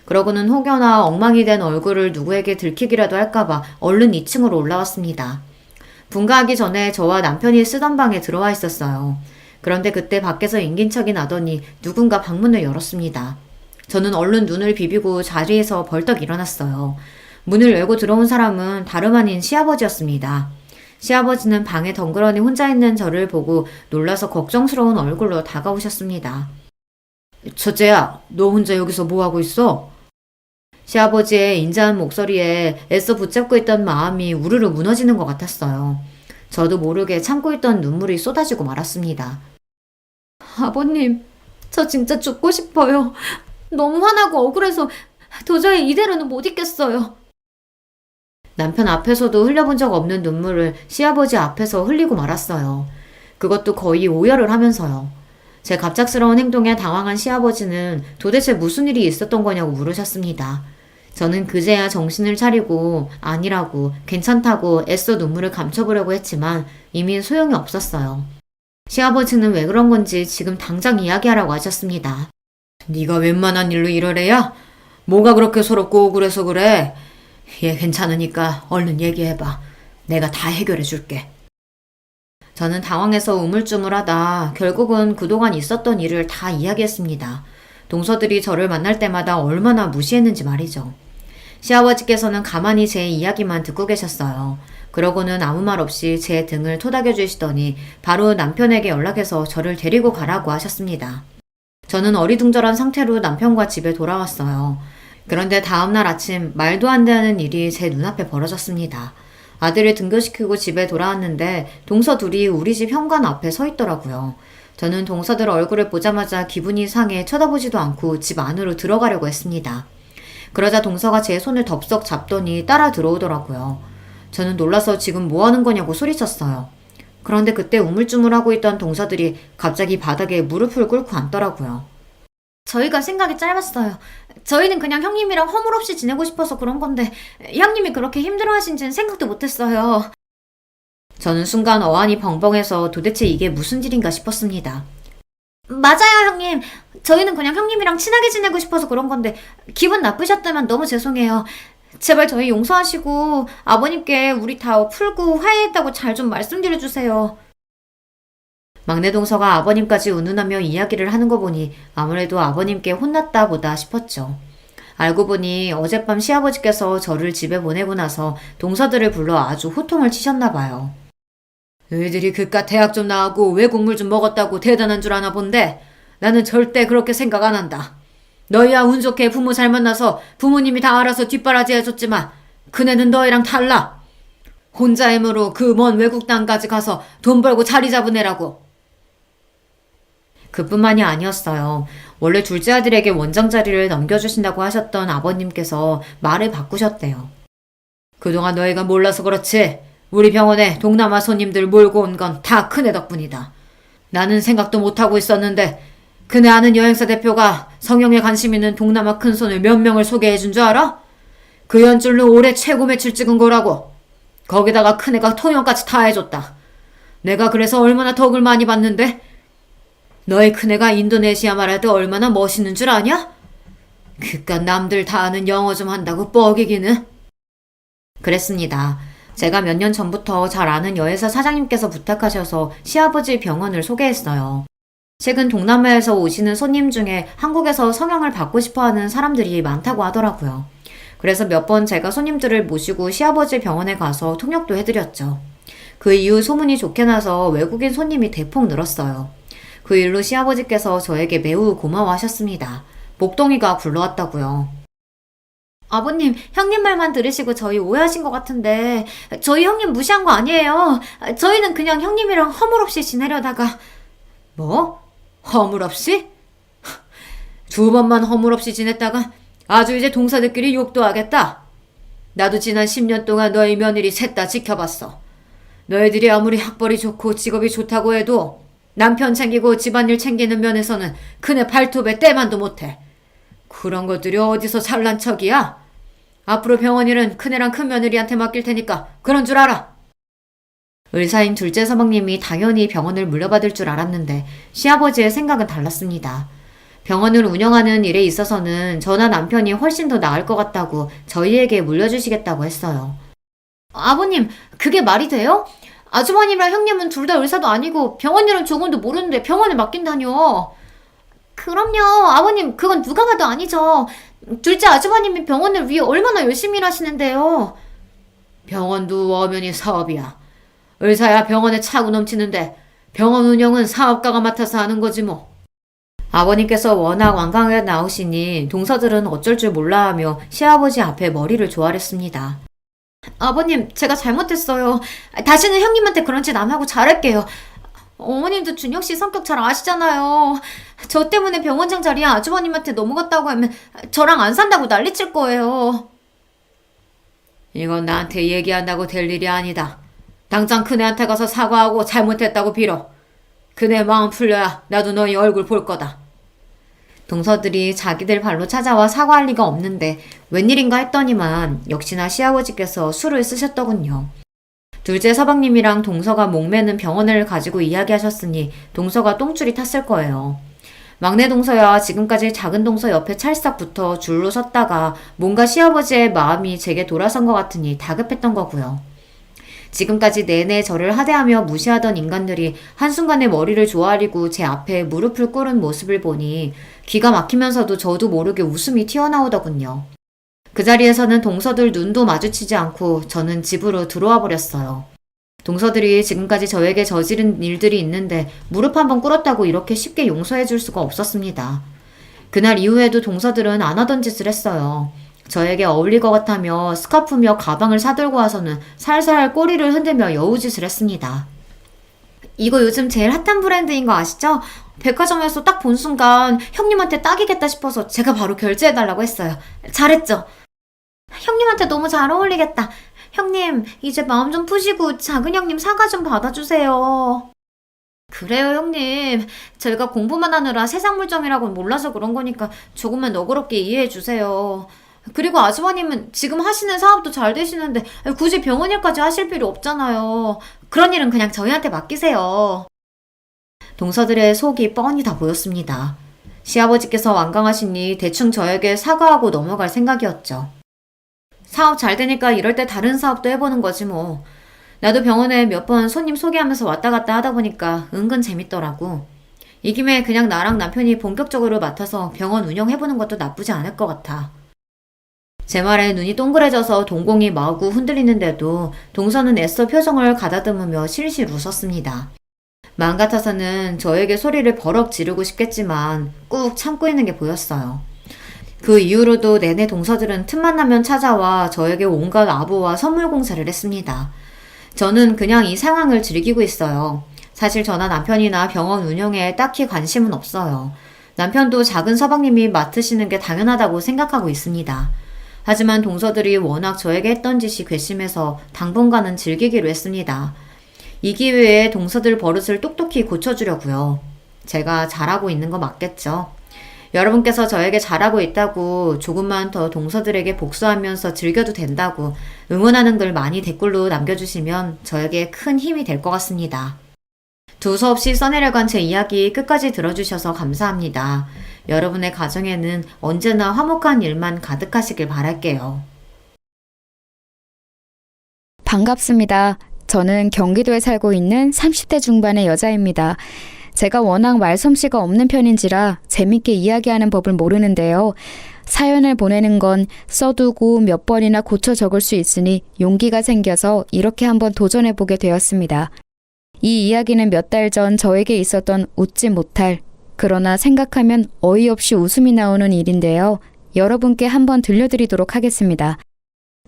그러고는 혹여나 엉망이 된 얼굴을 누구에게 들키기라도 할까봐 얼른 2층으로 올라왔습니다. 분가하기 전에 저와 남편이 쓰던 방에 들어와 있었어요. 그런데 그때 밖에서 인긴척이 나더니 누군가 방문을 열었습니다. 저는 얼른 눈을 비비고 자리에서 벌떡 일어났어요. 문을 열고 들어온 사람은 다름 아닌 시아버지였습니다. 시아버지는 방에 덩그러니 혼자 있는 저를 보고 놀라서 걱정스러운 얼굴로 다가오셨습니다. 첫째야, 너 혼자 여기서 뭐하고 있어? 시아버지의 인자한 목소리에 애써 붙잡고 있던 마음이 우르르 무너지는 것 같았어요. 저도 모르게 참고 있던 눈물이 쏟아지고 말았습니다. 아버님, 저 진짜 죽고 싶어요. 너무 화나고 억울해서 도저히 이대로는 못 있겠어요. 남편 앞에서도 흘려본 적 없는 눈물을 시아버지 앞에서 흘리고 말았어요. 그것도 거의 오열을 하면서요. 제 갑작스러운 행동에 당황한 시아버지는 도대체 무슨 일이 있었던 거냐고 물으셨습니다. 저는 그제야 정신을 차리고 아니라고 괜찮다고 애써 눈물을 감춰보려고 했지만 이미 소용이 없었어요. 시아버지는 왜 그런 건지 지금 당장 이야기하라고 하셨습니다. 네가 웬만한 일로 이러래야? 뭐가 그렇게 서럽고 억울해서 그래? 얘 괜찮으니까 얼른 얘기해봐. 내가 다 해결해 줄게. 저는 당황해서 우물쭈물하다 결국은 그동안 있었던 일을 다 이야기했습니다. 동서들이 저를 만날 때마다 얼마나 무시했는지 말이죠. 시아버지께서는 가만히 제 이야기만 듣고 계셨어요. 그러고는 아무 말 없이 제 등을 토닥여 주시더니 바로 남편에게 연락해서 저를 데리고 가라고 하셨습니다. 저는 어리둥절한 상태로 남편과 집에 돌아왔어요. 그런데 다음날 아침 말도 안 되는 일이 제 눈앞에 벌어졌습니다. 아들을 등교시키고 집에 돌아왔는데 동서 둘이 우리 집 현관 앞에 서 있더라고요. 저는 동서들 얼굴을 보자마자 기분이 상해 쳐다보지도 않고 집 안으로 들어가려고 했습니다. 그러자 동서가 제 손을 덥석 잡더니 따라 들어오더라고요. 저는 놀라서 지금 뭐 하는 거냐고 소리쳤어요. 그런데 그때 우물쭈물하고 있던 동서들이 갑자기 바닥에 무릎을 꿇고 앉더라고요. 저희가 생각이 짧았어요. 저희는 그냥 형님이랑 허물없이 지내고 싶어서 그런 건데 형님이 그렇게 힘들어하신지는 생각도 못했어요. 저는 순간 어안이 벙벙해서 도대체 이게 무슨 일인가 싶었습니다. 맞아요, 형님. 저희는 그냥 형님이랑 친하게 지내고 싶어서 그런 건데 기분 나쁘셨다면 너무 죄송해요. 제발 저희 용서하시고 아버님께 우리 다 풀고 화해했다고 잘 좀 말씀드려주세요. 막내 동서가 아버님까지 운운하며 이야기를 하는 거 보니 아무래도 아버님께 혼났다 보다 싶었죠. 알고 보니 어젯밤 시아버지께서 저를 집에 보내고 나서 동서들을 불러 아주 호통을 치셨나 봐요. 너희들이 그깟 대학 좀 나오고 외국물 좀 먹었다고 대단한 줄 아나 본데 나는 절대 그렇게 생각 안 한다. 너희야 운 좋게 부모 잘 만나서 부모님이 다 알아서 뒷바라지 해줬지만 그네는 너희랑 달라. 혼자 힘으로 그 먼 외국 땅까지 가서 돈 벌고 자리 잡은 애라고. 그뿐만이 아니었어요. 원래 둘째 아들에게 원장 자리를 넘겨주신다고 하셨던 아버님께서 말을 바꾸셨대요. 그동안 너희가 몰라서 그렇지. 우리 병원에 동남아 손님들 몰고 온 건 다 큰애 덕분이다. 나는 생각도 못하고 있었는데 그네 아는 여행사 대표가 성형에 관심 있는 동남아 큰손을 몇 명을 소개해준 줄 알아? 그 연줄로 올해 최고 매출 찍은 거라고. 거기다가 큰애가 통역까지 다 해줬다. 내가 그래서 얼마나 덕을 많이 받는데? 너희 큰애가 인도네시아 말할 때 얼마나 멋있는 줄 아냐? 그깟 남들 다 아는 영어 좀 한다고 뻐기기는. 그랬습니다. 제가 몇 년 전부터 잘 아는 여회사 사장님께서 부탁하셔서 시아버지 병원을 소개했어요. 최근 동남아에서 오시는 손님 중에 한국에서 성형을 받고 싶어하는 사람들이 많다고 하더라고요. 그래서 몇 번 제가 손님들을 모시고 시아버지 병원에 가서 통역도 해드렸죠. 그 이후 소문이 좋게 나서 외국인 손님이 대폭 늘었어요. 그 일로 시아버지께서 저에게 매우 고마워하셨습니다. 목동이가 굴러왔다고요. 아버님, 형님 말만 들으시고 저희 오해하신 것 같은데 저희 형님 무시한 거 아니에요. 저희는 그냥 형님이랑 허물없이 지내려다가. 뭐? 허물없이? 두 번만 허물없이 지냈다가 아주 이제 동사들끼리 욕도 하겠다. 나도 지난 10년 동안 너희 며느리 셋 다 지켜봤어. 너희들이 아무리 학벌이 좋고 직업이 좋다고 해도 남편 챙기고 집안일 챙기는 면에서는 그네 발톱에 때만도 못해. 그런 것들이 어디서 잘난 척이야? 앞으로 병원 일은 큰애랑 큰며느리한테 맡길 테니까 그런 줄 알아. 의사인 둘째 서방님이 당연히 병원을 물려받을 줄 알았는데 시아버지의 생각은 달랐습니다. 병원을 운영하는 일에 있어서는 저나 남편이 훨씬 더 나을 것 같다고 저희에게 물려주시겠다고 했어요. 아버님, 그게 말이 돼요? 아주버님이랑 형님은 둘 다 의사도 아니고 병원 일은 조금도 모르는데 병원을 맡긴다뇨. 그럼요. 아버님, 그건 누가 봐도 아니죠. 둘째 아주버님이 병원을 위해 얼마나 열심히 일하시는데요. 병원도 엄연히 사업이야. 의사야 병원에 차고 넘치는데 병원 운영은 사업가가 맡아서 하는 거지 뭐. 아버님께서 워낙 완강하게 나오시니 동서들은 어쩔 줄 몰라 하며 시아버지 앞에 머리를 조아렸습니다. 아버님, 제가 잘못했어요. 다시는 형님한테 그런 짓 안 하고 잘할게요. 어머님도 준혁씨 성격 잘 아시잖아요. 저 때문에 병원장 자리에 아주버님한테 넘어갔다고 하면 저랑 안 산다고 난리칠 거예요. 이건 나한테 얘기한다고 될 일이 아니다. 당장 그네한테 가서 사과하고 잘못했다고 빌어. 그네 마음 풀려야 나도 너희 얼굴 볼 거다. 동서들이 자기들 발로 찾아와 사과할 리가 없는데 웬일인가 했더니만 역시나 시아버지께서 술을 쓰셨더군요. 둘째 서방님이랑 동서가 목매는 병원을 가지고 이야기하셨으니 동서가 똥줄이 탔을 거예요. 막내 동서야 지금까지 작은 동서 옆에 찰싹 붙어 줄로 섰다가 뭔가 시아버지의 마음이 제게 돌아선 것 같으니 다급했던 거고요. 지금까지 내내 저를 하대하며 무시하던 인간들이 한순간에 머리를 조아리고 제 앞에 무릎을 꿇은 모습을 보니 기가 막히면서도 저도 모르게 웃음이 튀어나오더군요. 그 자리에서는 동서들 눈도 마주치지 않고 저는 집으로 들어와 버렸어요. 동서들이 지금까지 저에게 저지른 일들이 있는데 무릎 한번 꿇었다고 이렇게 쉽게 용서해 줄 수가 없었습니다. 그날 이후에도 동서들은 안 하던 짓을 했어요. 저에게 어울릴 것 같다며 스카프며 가방을 사들고 와서는 살살 꼬리를 흔들며 여우짓을 했습니다. 이거 요즘 제일 핫한 브랜드인 거 아시죠? 백화점에서 딱 본 순간 형님한테 딱이겠다 싶어서 제가 바로 결제해달라고 했어요. 잘했죠? 형님한테 너무 잘 어울리겠다. 형님, 이제 마음 좀 푸시고 작은 형님 사과 좀 받아주세요. 그래요, 형님. 제가 공부만 하느라 세상 물정이라고는 몰라서 그런 거니까 조금만 너그럽게 이해해주세요. 그리고 아주버님은 지금 하시는 사업도 잘 되시는데 굳이 병원 일까지 하실 필요 없잖아요. 그런 일은 그냥 저희한테 맡기세요. 동서들의 속이 뻔히 다 보였습니다. 시아버지께서 완강하시니 대충 저에게 사과하고 넘어갈 생각이었죠. 사업 잘 되니까 이럴 때 다른 사업도 해보는 거지 뭐. 나도 병원에 몇 번 손님 소개하면서 왔다 갔다 하다 보니까 은근 재밌더라고. 이 김에 그냥 나랑 남편이 본격적으로 맡아서 병원 운영해보는 것도 나쁘지 않을 것 같아. 제 말에 눈이 동그래져서 동공이 마구 흔들리는데도 동서는 애써 표정을 가다듬으며 실실 웃었습니다. 마음 같아서는 저에게 소리를 버럭 지르고 싶겠지만 꾹 참고 있는 게 보였어요. 그 이후로도 내내 동서들은 틈만 나면 찾아와 저에게 온갖 아부와 선물 공세를 했습니다. 저는 그냥 이 상황을 즐기고 있어요. 사실 저나 남편이나 병원 운영에 딱히 관심은 없어요. 남편도 작은 서방님이 맡으시는 게 당연하다고 생각하고 있습니다. 하지만 동서들이 워낙 저에게 했던 짓이 괘씸해서 당분간은 즐기기로 했습니다. 이 기회에 동서들 버릇을 똑똑히 고쳐주려고요. 제가 잘하고 있는 거 맞겠죠? 여러분께서 저에게 잘하고 있다고, 조금만 더 동서들에게 복수하면서 즐겨도 된다고 응원하는 글 많이 댓글로 남겨주시면 저에게 큰 힘이 될 것 같습니다. 두서없이 써내려간 제 이야기 끝까지 들어주셔서 감사합니다. 여러분의 가정에는 언제나 화목한 일만 가득하시길 바랄게요. 반갑습니다. 저는 경기도에 살고 있는 30대 중반의 여자입니다. 제가 워낙 말솜씨가 없는 편인지라 재밌게 이야기하는 법을 모르는데요. 사연을 보내는 건 써두고 몇 번이나 고쳐 적을 수 있으니 용기가 생겨서 이렇게 한번 도전해보게 되었습니다. 이 이야기는 몇 달 전 저에게 있었던 웃지 못할, 그러나 생각하면 어이없이 웃음이 나오는 일인데요. 여러분께 한번 들려드리도록 하겠습니다.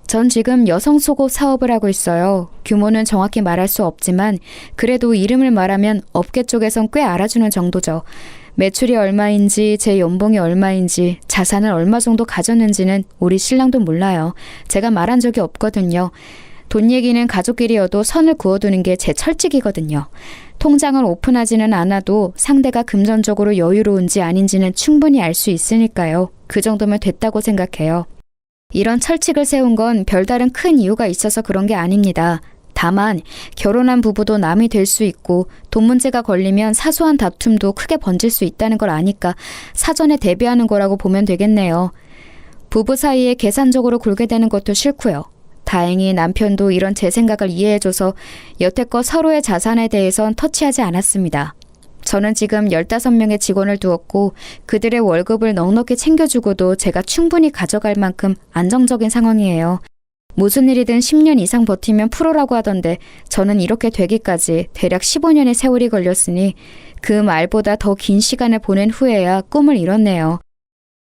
전 지금 여성 속옷 사업을 하고 있어요. 규모는 정확히 말할 수 없지만 그래도 이름을 말하면 업계 쪽에선 꽤 알아주는 정도죠. 매출이 얼마인지, 제 연봉이 얼마인지, 자산을 얼마 정도 가졌는지는 우리 신랑도 몰라요. 제가 말한 적이 없거든요. 돈 얘기는 가족끼리여도 선을 그어두는 게 제 철칙이거든요. 통장을 오픈하지는 않아도 상대가 금전적으로 여유로운지 아닌지는 충분히 알 수 있으니까요. 그 정도면 됐다고 생각해요. 이런 철칙을 세운 건 별다른 큰 이유가 있어서 그런 게 아닙니다. 다만 결혼한 부부도 남이 될 수 있고 돈 문제가 걸리면 사소한 다툼도 크게 번질 수 있다는 걸 아니까 사전에 대비하는 거라고 보면 되겠네요. 부부 사이에 계산적으로 굴게 되는 것도 싫고요. 다행히 남편도 이런 제 생각을 이해해줘서 여태껏 서로의 자산에 대해선 터치하지 않았습니다. 저는 지금 15명의 직원을 두었고 그들의 월급을 넉넉히 챙겨주고도 제가 충분히 가져갈 만큼 안정적인 상황이에요. 무슨 일이든 10년 이상 버티면 프로라고 하던데 저는 이렇게 되기까지 대략 15년의 세월이 걸렸으니 그 말보다 더 긴 시간을 보낸 후에야 꿈을 이뤘네요.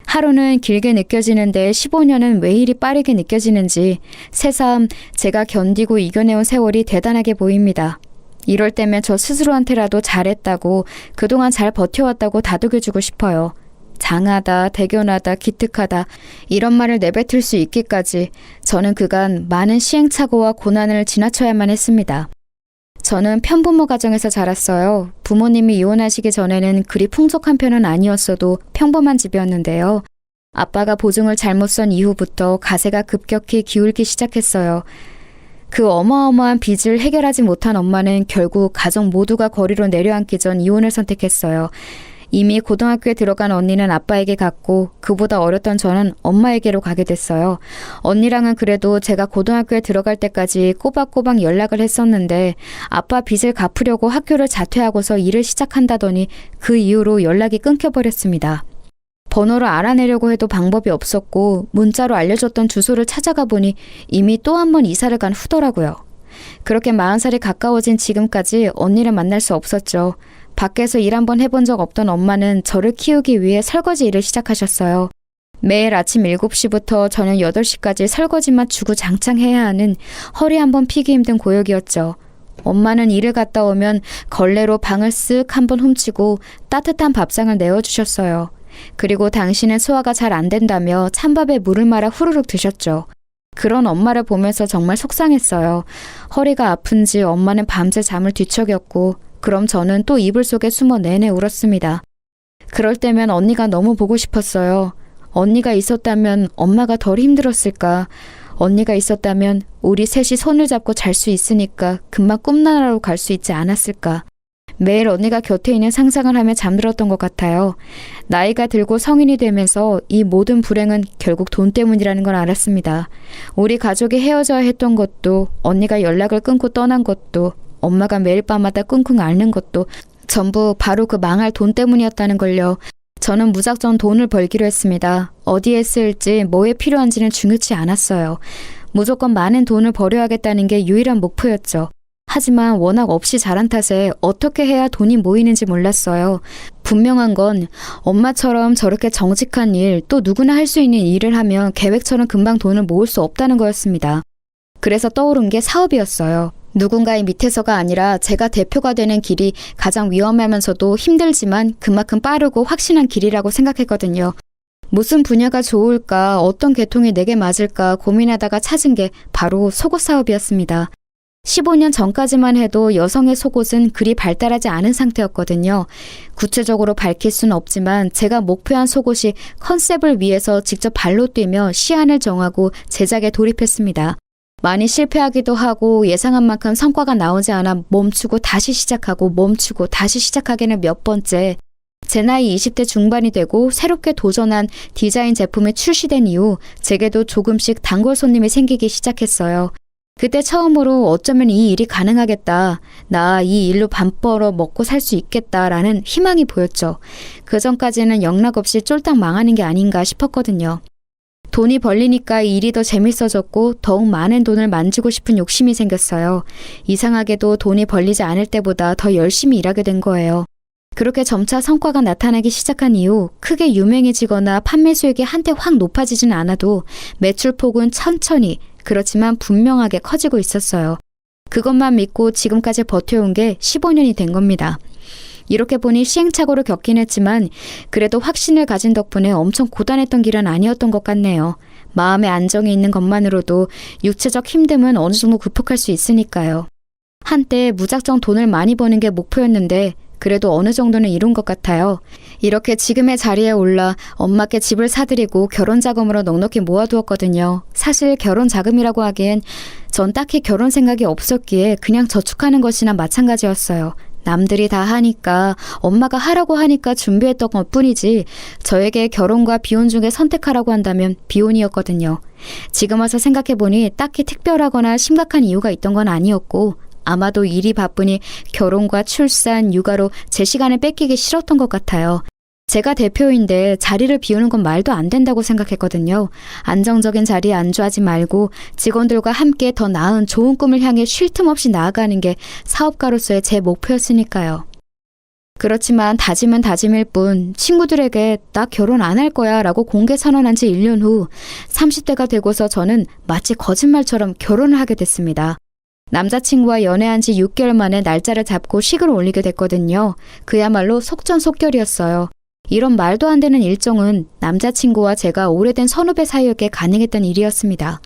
하루는 길게 느껴지는데 15년은 왜 이리 빠르게 느껴지는지 새삼 제가 견디고 이겨내온 세월이 대단하게 보입니다. 이럴 때면 저 스스로한테라도 잘했다고, 그동안 잘 버텨왔다고 다독여주고 싶어요. 장하다, 대견하다, 기특하다 이런 말을 내뱉을 수 있기까지 저는 그간 많은 시행착오와 고난을 지나쳐야만 했습니다. 저는 편부모 가정에서 자랐어요. 부모님이 이혼하시기 전에는 그리 풍족한 편은 아니었어도 평범한 집이었는데요. 아빠가 보증을 잘못 선 이후부터 가세가 급격히 기울기 시작했어요. 그 어마어마한 빚을 해결하지 못한 엄마는 결국 가족 모두가 거리로 내려앉기 전 이혼을 선택했어요. 이미 고등학교에 들어간 언니는 아빠에게 갔고 그보다 어렸던 저는 엄마에게로 가게 됐어요. 언니랑은 그래도 제가 고등학교에 들어갈 때까지 꼬박꼬박 연락을 했었는데 아빠 빚을 갚으려고 학교를 자퇴하고서 일을 시작한다더니 그 이후로 연락이 끊겨버렸습니다. 번호를 알아내려고 해도 방법이 없었고 문자로 알려줬던 주소를 찾아가 보니 이미 또 한 번 이사를 간 후더라고요. 그렇게 40살이 가까워진 지금까지 언니를 만날 수 없었죠. 밖에서 일 한번 해본 적 없던 엄마는 저를 키우기 위해 설거지 일을 시작하셨어요. 매일 아침 7시부터 저녁 8시까지 설거지만 주구장창 해야 하는 허리 한번 피기 힘든 고역이었죠. 엄마는 일을 갔다 오면 걸레로 방을 쓱 한번 훔치고 따뜻한 밥상을 내어주셨어요. 그리고 당신은 소화가 잘 안 된다며 찬밥에 물을 말아 후루룩 드셨죠. 그런 엄마를 보면서 정말 속상했어요. 허리가 아픈지 엄마는 밤새 잠을 뒤척였고 그럼 저는 또 이불 속에 숨어 내내 울었습니다. 그럴 때면 언니가 너무 보고 싶었어요. 언니가 있었다면 엄마가 덜 힘들었을까. 언니가 있었다면 우리 셋이 손을 잡고 잘 수 있으니까 금방 꿈나라로 갈 수 있지 않았을까. 매일 언니가 곁에 있는 상상을 하며 잠들었던 것 같아요. 나이가 들고 성인이 되면서 이 모든 불행은 결국 돈 때문이라는 걸 알았습니다. 우리 가족이 헤어져야 했던 것도, 언니가 연락을 끊고 떠난 것도, 엄마가 매일 밤마다 끙끙 앓는 것도 전부 바로 그 망할 돈 때문이었다는 걸요. 저는 무작정 돈을 벌기로 했습니다. 어디에 쓸지, 뭐에 필요한지는 중요치 않았어요. 무조건 많은 돈을 벌여야겠다는 게 유일한 목표였죠. 하지만 워낙 없이 자란 탓에 어떻게 해야 돈이 모이는지 몰랐어요. 분명한 건 엄마처럼 저렇게 정직한 일, 또 누구나 할 수 있는 일을 하면 계획처럼 금방 돈을 모을 수 없다는 거였습니다. 그래서 떠오른 게 사업이었어요. 누군가의 밑에서가 아니라 제가 대표가 되는 길이 가장 위험하면서도 힘들지만 그만큼 빠르고 확신한 길이라고 생각했거든요. 무슨 분야가 좋을까, 어떤 계통이 내게 맞을까 고민하다가 찾은 게 바로 속옷 사업이었습니다. 15년 전까지만 해도 여성의 속옷은 그리 발달하지 않은 상태였거든요. 구체적으로 밝힐 수는 없지만 제가 목표한 속옷이 컨셉을 위해서 직접 발로 뛰며 시안을 정하고 제작에 돌입했습니다. 많이 실패하기도 하고 예상한 만큼 성과가 나오지 않아 멈추고 다시 시작하고 멈추고 다시 시작하기는 몇 번째. 제 나이 20대 중반이 되고 새롭게 도전한 디자인 제품이 출시된 이후 제게도 조금씩 단골 손님이 생기기 시작했어요. 그때 처음으로 어쩌면 이 일이 가능하겠다. 나 이 일로 밥 벌어 먹고 살 수 있겠다라는 희망이 보였죠. 그 전까지는 영락없이 쫄딱 망하는 게 아닌가 싶었거든요. 돈이 벌리니까 이 일이 더 재밌어졌고 더욱 많은 돈을 만지고 싶은 욕심이 생겼어요. 이상하게도 돈이 벌리지 않을 때보다 더 열심히 일하게 된 거예요. 그렇게 점차 성과가 나타나기 시작한 이후 크게 유명해지거나 판매 수익이 한때 확 높아지진 않아도 매출폭은 천천히 그렇지만 분명하게 커지고 있었어요. 그것만 믿고 지금까지 버텨온 게 15년이 된 겁니다. 이렇게 보니 시행착오를 겪긴 했지만 그래도 확신을 가진 덕분에 엄청 고단했던 길은 아니었던 것 같네요. 마음의 안정이 있는 것만으로도 육체적 힘듦은 어느 정도 극복할 수 있으니까요. 한때 무작정 돈을 많이 버는 게 목표였는데 그래도 어느 정도는 이룬 것 같아요. 이렇게 지금의 자리에 올라 엄마께 집을 사드리고 결혼 자금으로 넉넉히 모아두었거든요. 사실 결혼 자금이라고 하기엔 전 딱히 결혼 생각이 없었기에 그냥 저축하는 것이나 마찬가지였어요. 남들이 다 하니까 엄마가 하라고 하니까 준비했던 것뿐이지 저에게 결혼과 비혼 중에 선택하라고 한다면 비혼이었거든요. 지금 와서 생각해보니 딱히 특별하거나 심각한 이유가 있던 건 아니었고 아마도 일이 바쁘니 결혼과 출산, 육아로 제 시간을 뺏기기 싫었던 것 같아요. 제가 대표인데 자리를 비우는 건 말도 안 된다고 생각했거든요. 안정적인 자리에 안주하지 말고 직원들과 함께 더 나은 좋은 꿈을 향해 쉴 틈 없이 나아가는 게 사업가로서의 제 목표였으니까요. 그렇지만 다짐은 다짐일 뿐 친구들에게 나 결혼 안 할 거야 라고 공개 선언한 지 1년 후 30대가 되고서 저는 마치 거짓말처럼 결혼을 하게 됐습니다. 남자친구와 연애한 지 6개월 만에 날짜를 잡고 식을 올리게 됐거든요. 그야말로 속전속결이었어요. 이런 말도 안 되는 일정은 남자친구와 제가 오래된 선후배 사이였기에 가능했던 일이었습니다.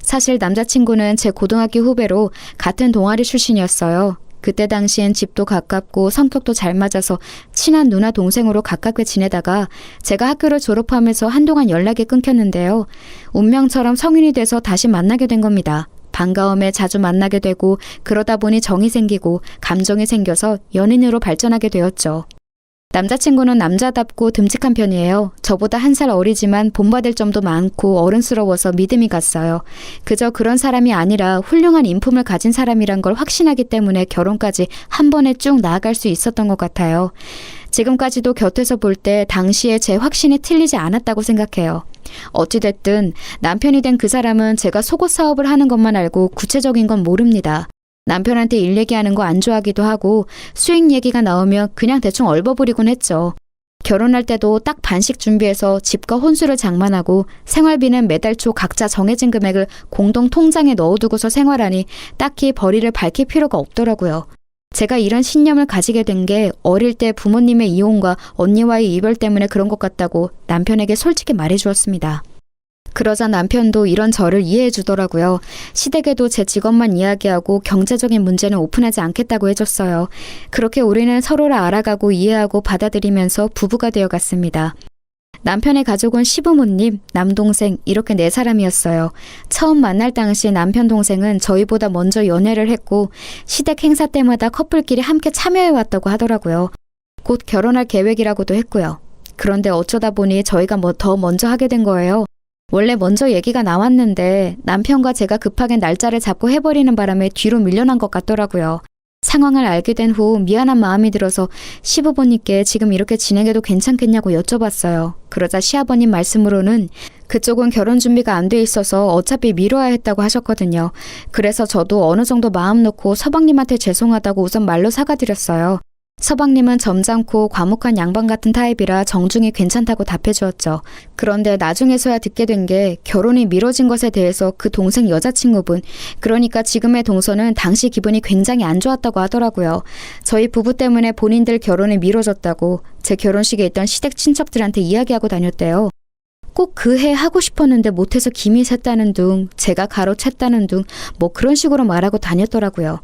사실 남자친구는 제 고등학교 후배로 같은 동아리 출신이었어요. 그때 당시엔 집도 가깝고 성격도 잘 맞아서 친한 누나 동생으로 가깝게 지내다가 제가 학교를 졸업하면서 한동안 연락이 끊겼는데요. 운명처럼 성인이 돼서 다시 만나게 된 겁니다. 반가움에 자주 만나게 되고 그러다 보니 정이 생기고 감정이 생겨서 연인으로 발전하게 되었죠. 남자친구는 남자답고 듬직한 편이에요. 저보다 1살 어리지만 본받을 점도 많고 어른스러워서 믿음이 갔어요. 그저 그런 사람이 아니라 훌륭한 인품을 가진 사람이란 걸 확신하기 때문에 결혼까지 한 번에 쭉 나아갈 수 있었던 것 같아요. 지금까지도 곁에서 볼 때 당시에 제 확신이 틀리지 않았다고 생각해요. 어찌됐든 남편이 된 그 사람은 제가 속옷 사업을 하는 것만 알고 구체적인 건 모릅니다. 남편한테 일 얘기하는 거 안 좋아하기도 하고 수익 얘기가 나오면 그냥 대충 얼버무리곤 했죠. 결혼할 때도 딱 반씩 준비해서 집과 혼수를 장만하고 생활비는 매달 초 각자 정해진 금액을 공동 통장에 넣어두고서 생활하니 딱히 벌이를 밝힐 필요가 없더라고요. 제가 이런 신념을 가지게 된 게 어릴 때 부모님의 이혼과 언니와의 이별 때문에 그런 것 같다고 남편에게 솔직히 말해주었습니다. 그러자 남편도 이런 저를 이해해 주더라고요. 시댁에도 제 직업만 이야기하고 경제적인 문제는 오픈하지 않겠다고 해줬어요. 그렇게 우리는 서로를 알아가고 이해하고 받아들이면서 부부가 되어갔습니다. 남편의 가족은 시부모님, 남동생 이렇게 4사람이었어요. 처음 만날 당시 남편 동생은 저희보다 먼저 연애를 했고 시댁 행사 때마다 커플끼리 함께 참여해왔다고 하더라고요. 곧 결혼할 계획이라고도 했고요. 그런데 어쩌다 보니 저희가 더 먼저 하게 된 거예요. 원래 먼저 얘기가 나왔는데 남편과 제가 급하게 날짜를 잡고 해버리는 바람에 뒤로 밀려난 것 같더라고요. 상황을 알게 된 후 미안한 마음이 들어서 시부모님께 지금 이렇게 진행해도 괜찮겠냐고 여쭤봤어요. 그러자 시아버님 말씀으로는 그쪽은 결혼 준비가 안 돼 있어서 어차피 미뤄야 했다고 하셨거든요. 그래서 저도 어느 정도 마음 놓고 서방님한테 죄송하다고 우선 말로 사과드렸어요. 서방님은 점잖고 과묵한 양반 같은 타입이라 정중히 괜찮다고 답해주었죠. 그런데 나중에서야 듣게 된 게 결혼이 미뤄진 것에 대해서 그 동생 여자친구분, 그러니까 지금의 동서는 당시 기분이 굉장히 안 좋았다고 하더라고요. 저희 부부 때문에 본인들 결혼이 미뤄졌다고 제 결혼식에 있던 시댁 친척들한테 이야기하고 다녔대요. 꼭 그 해 하고 싶었는데 못해서 김이 샜다는 둥, 제가 가로챘다는 둥, 뭐 그런 식으로 말하고 다녔더라고요.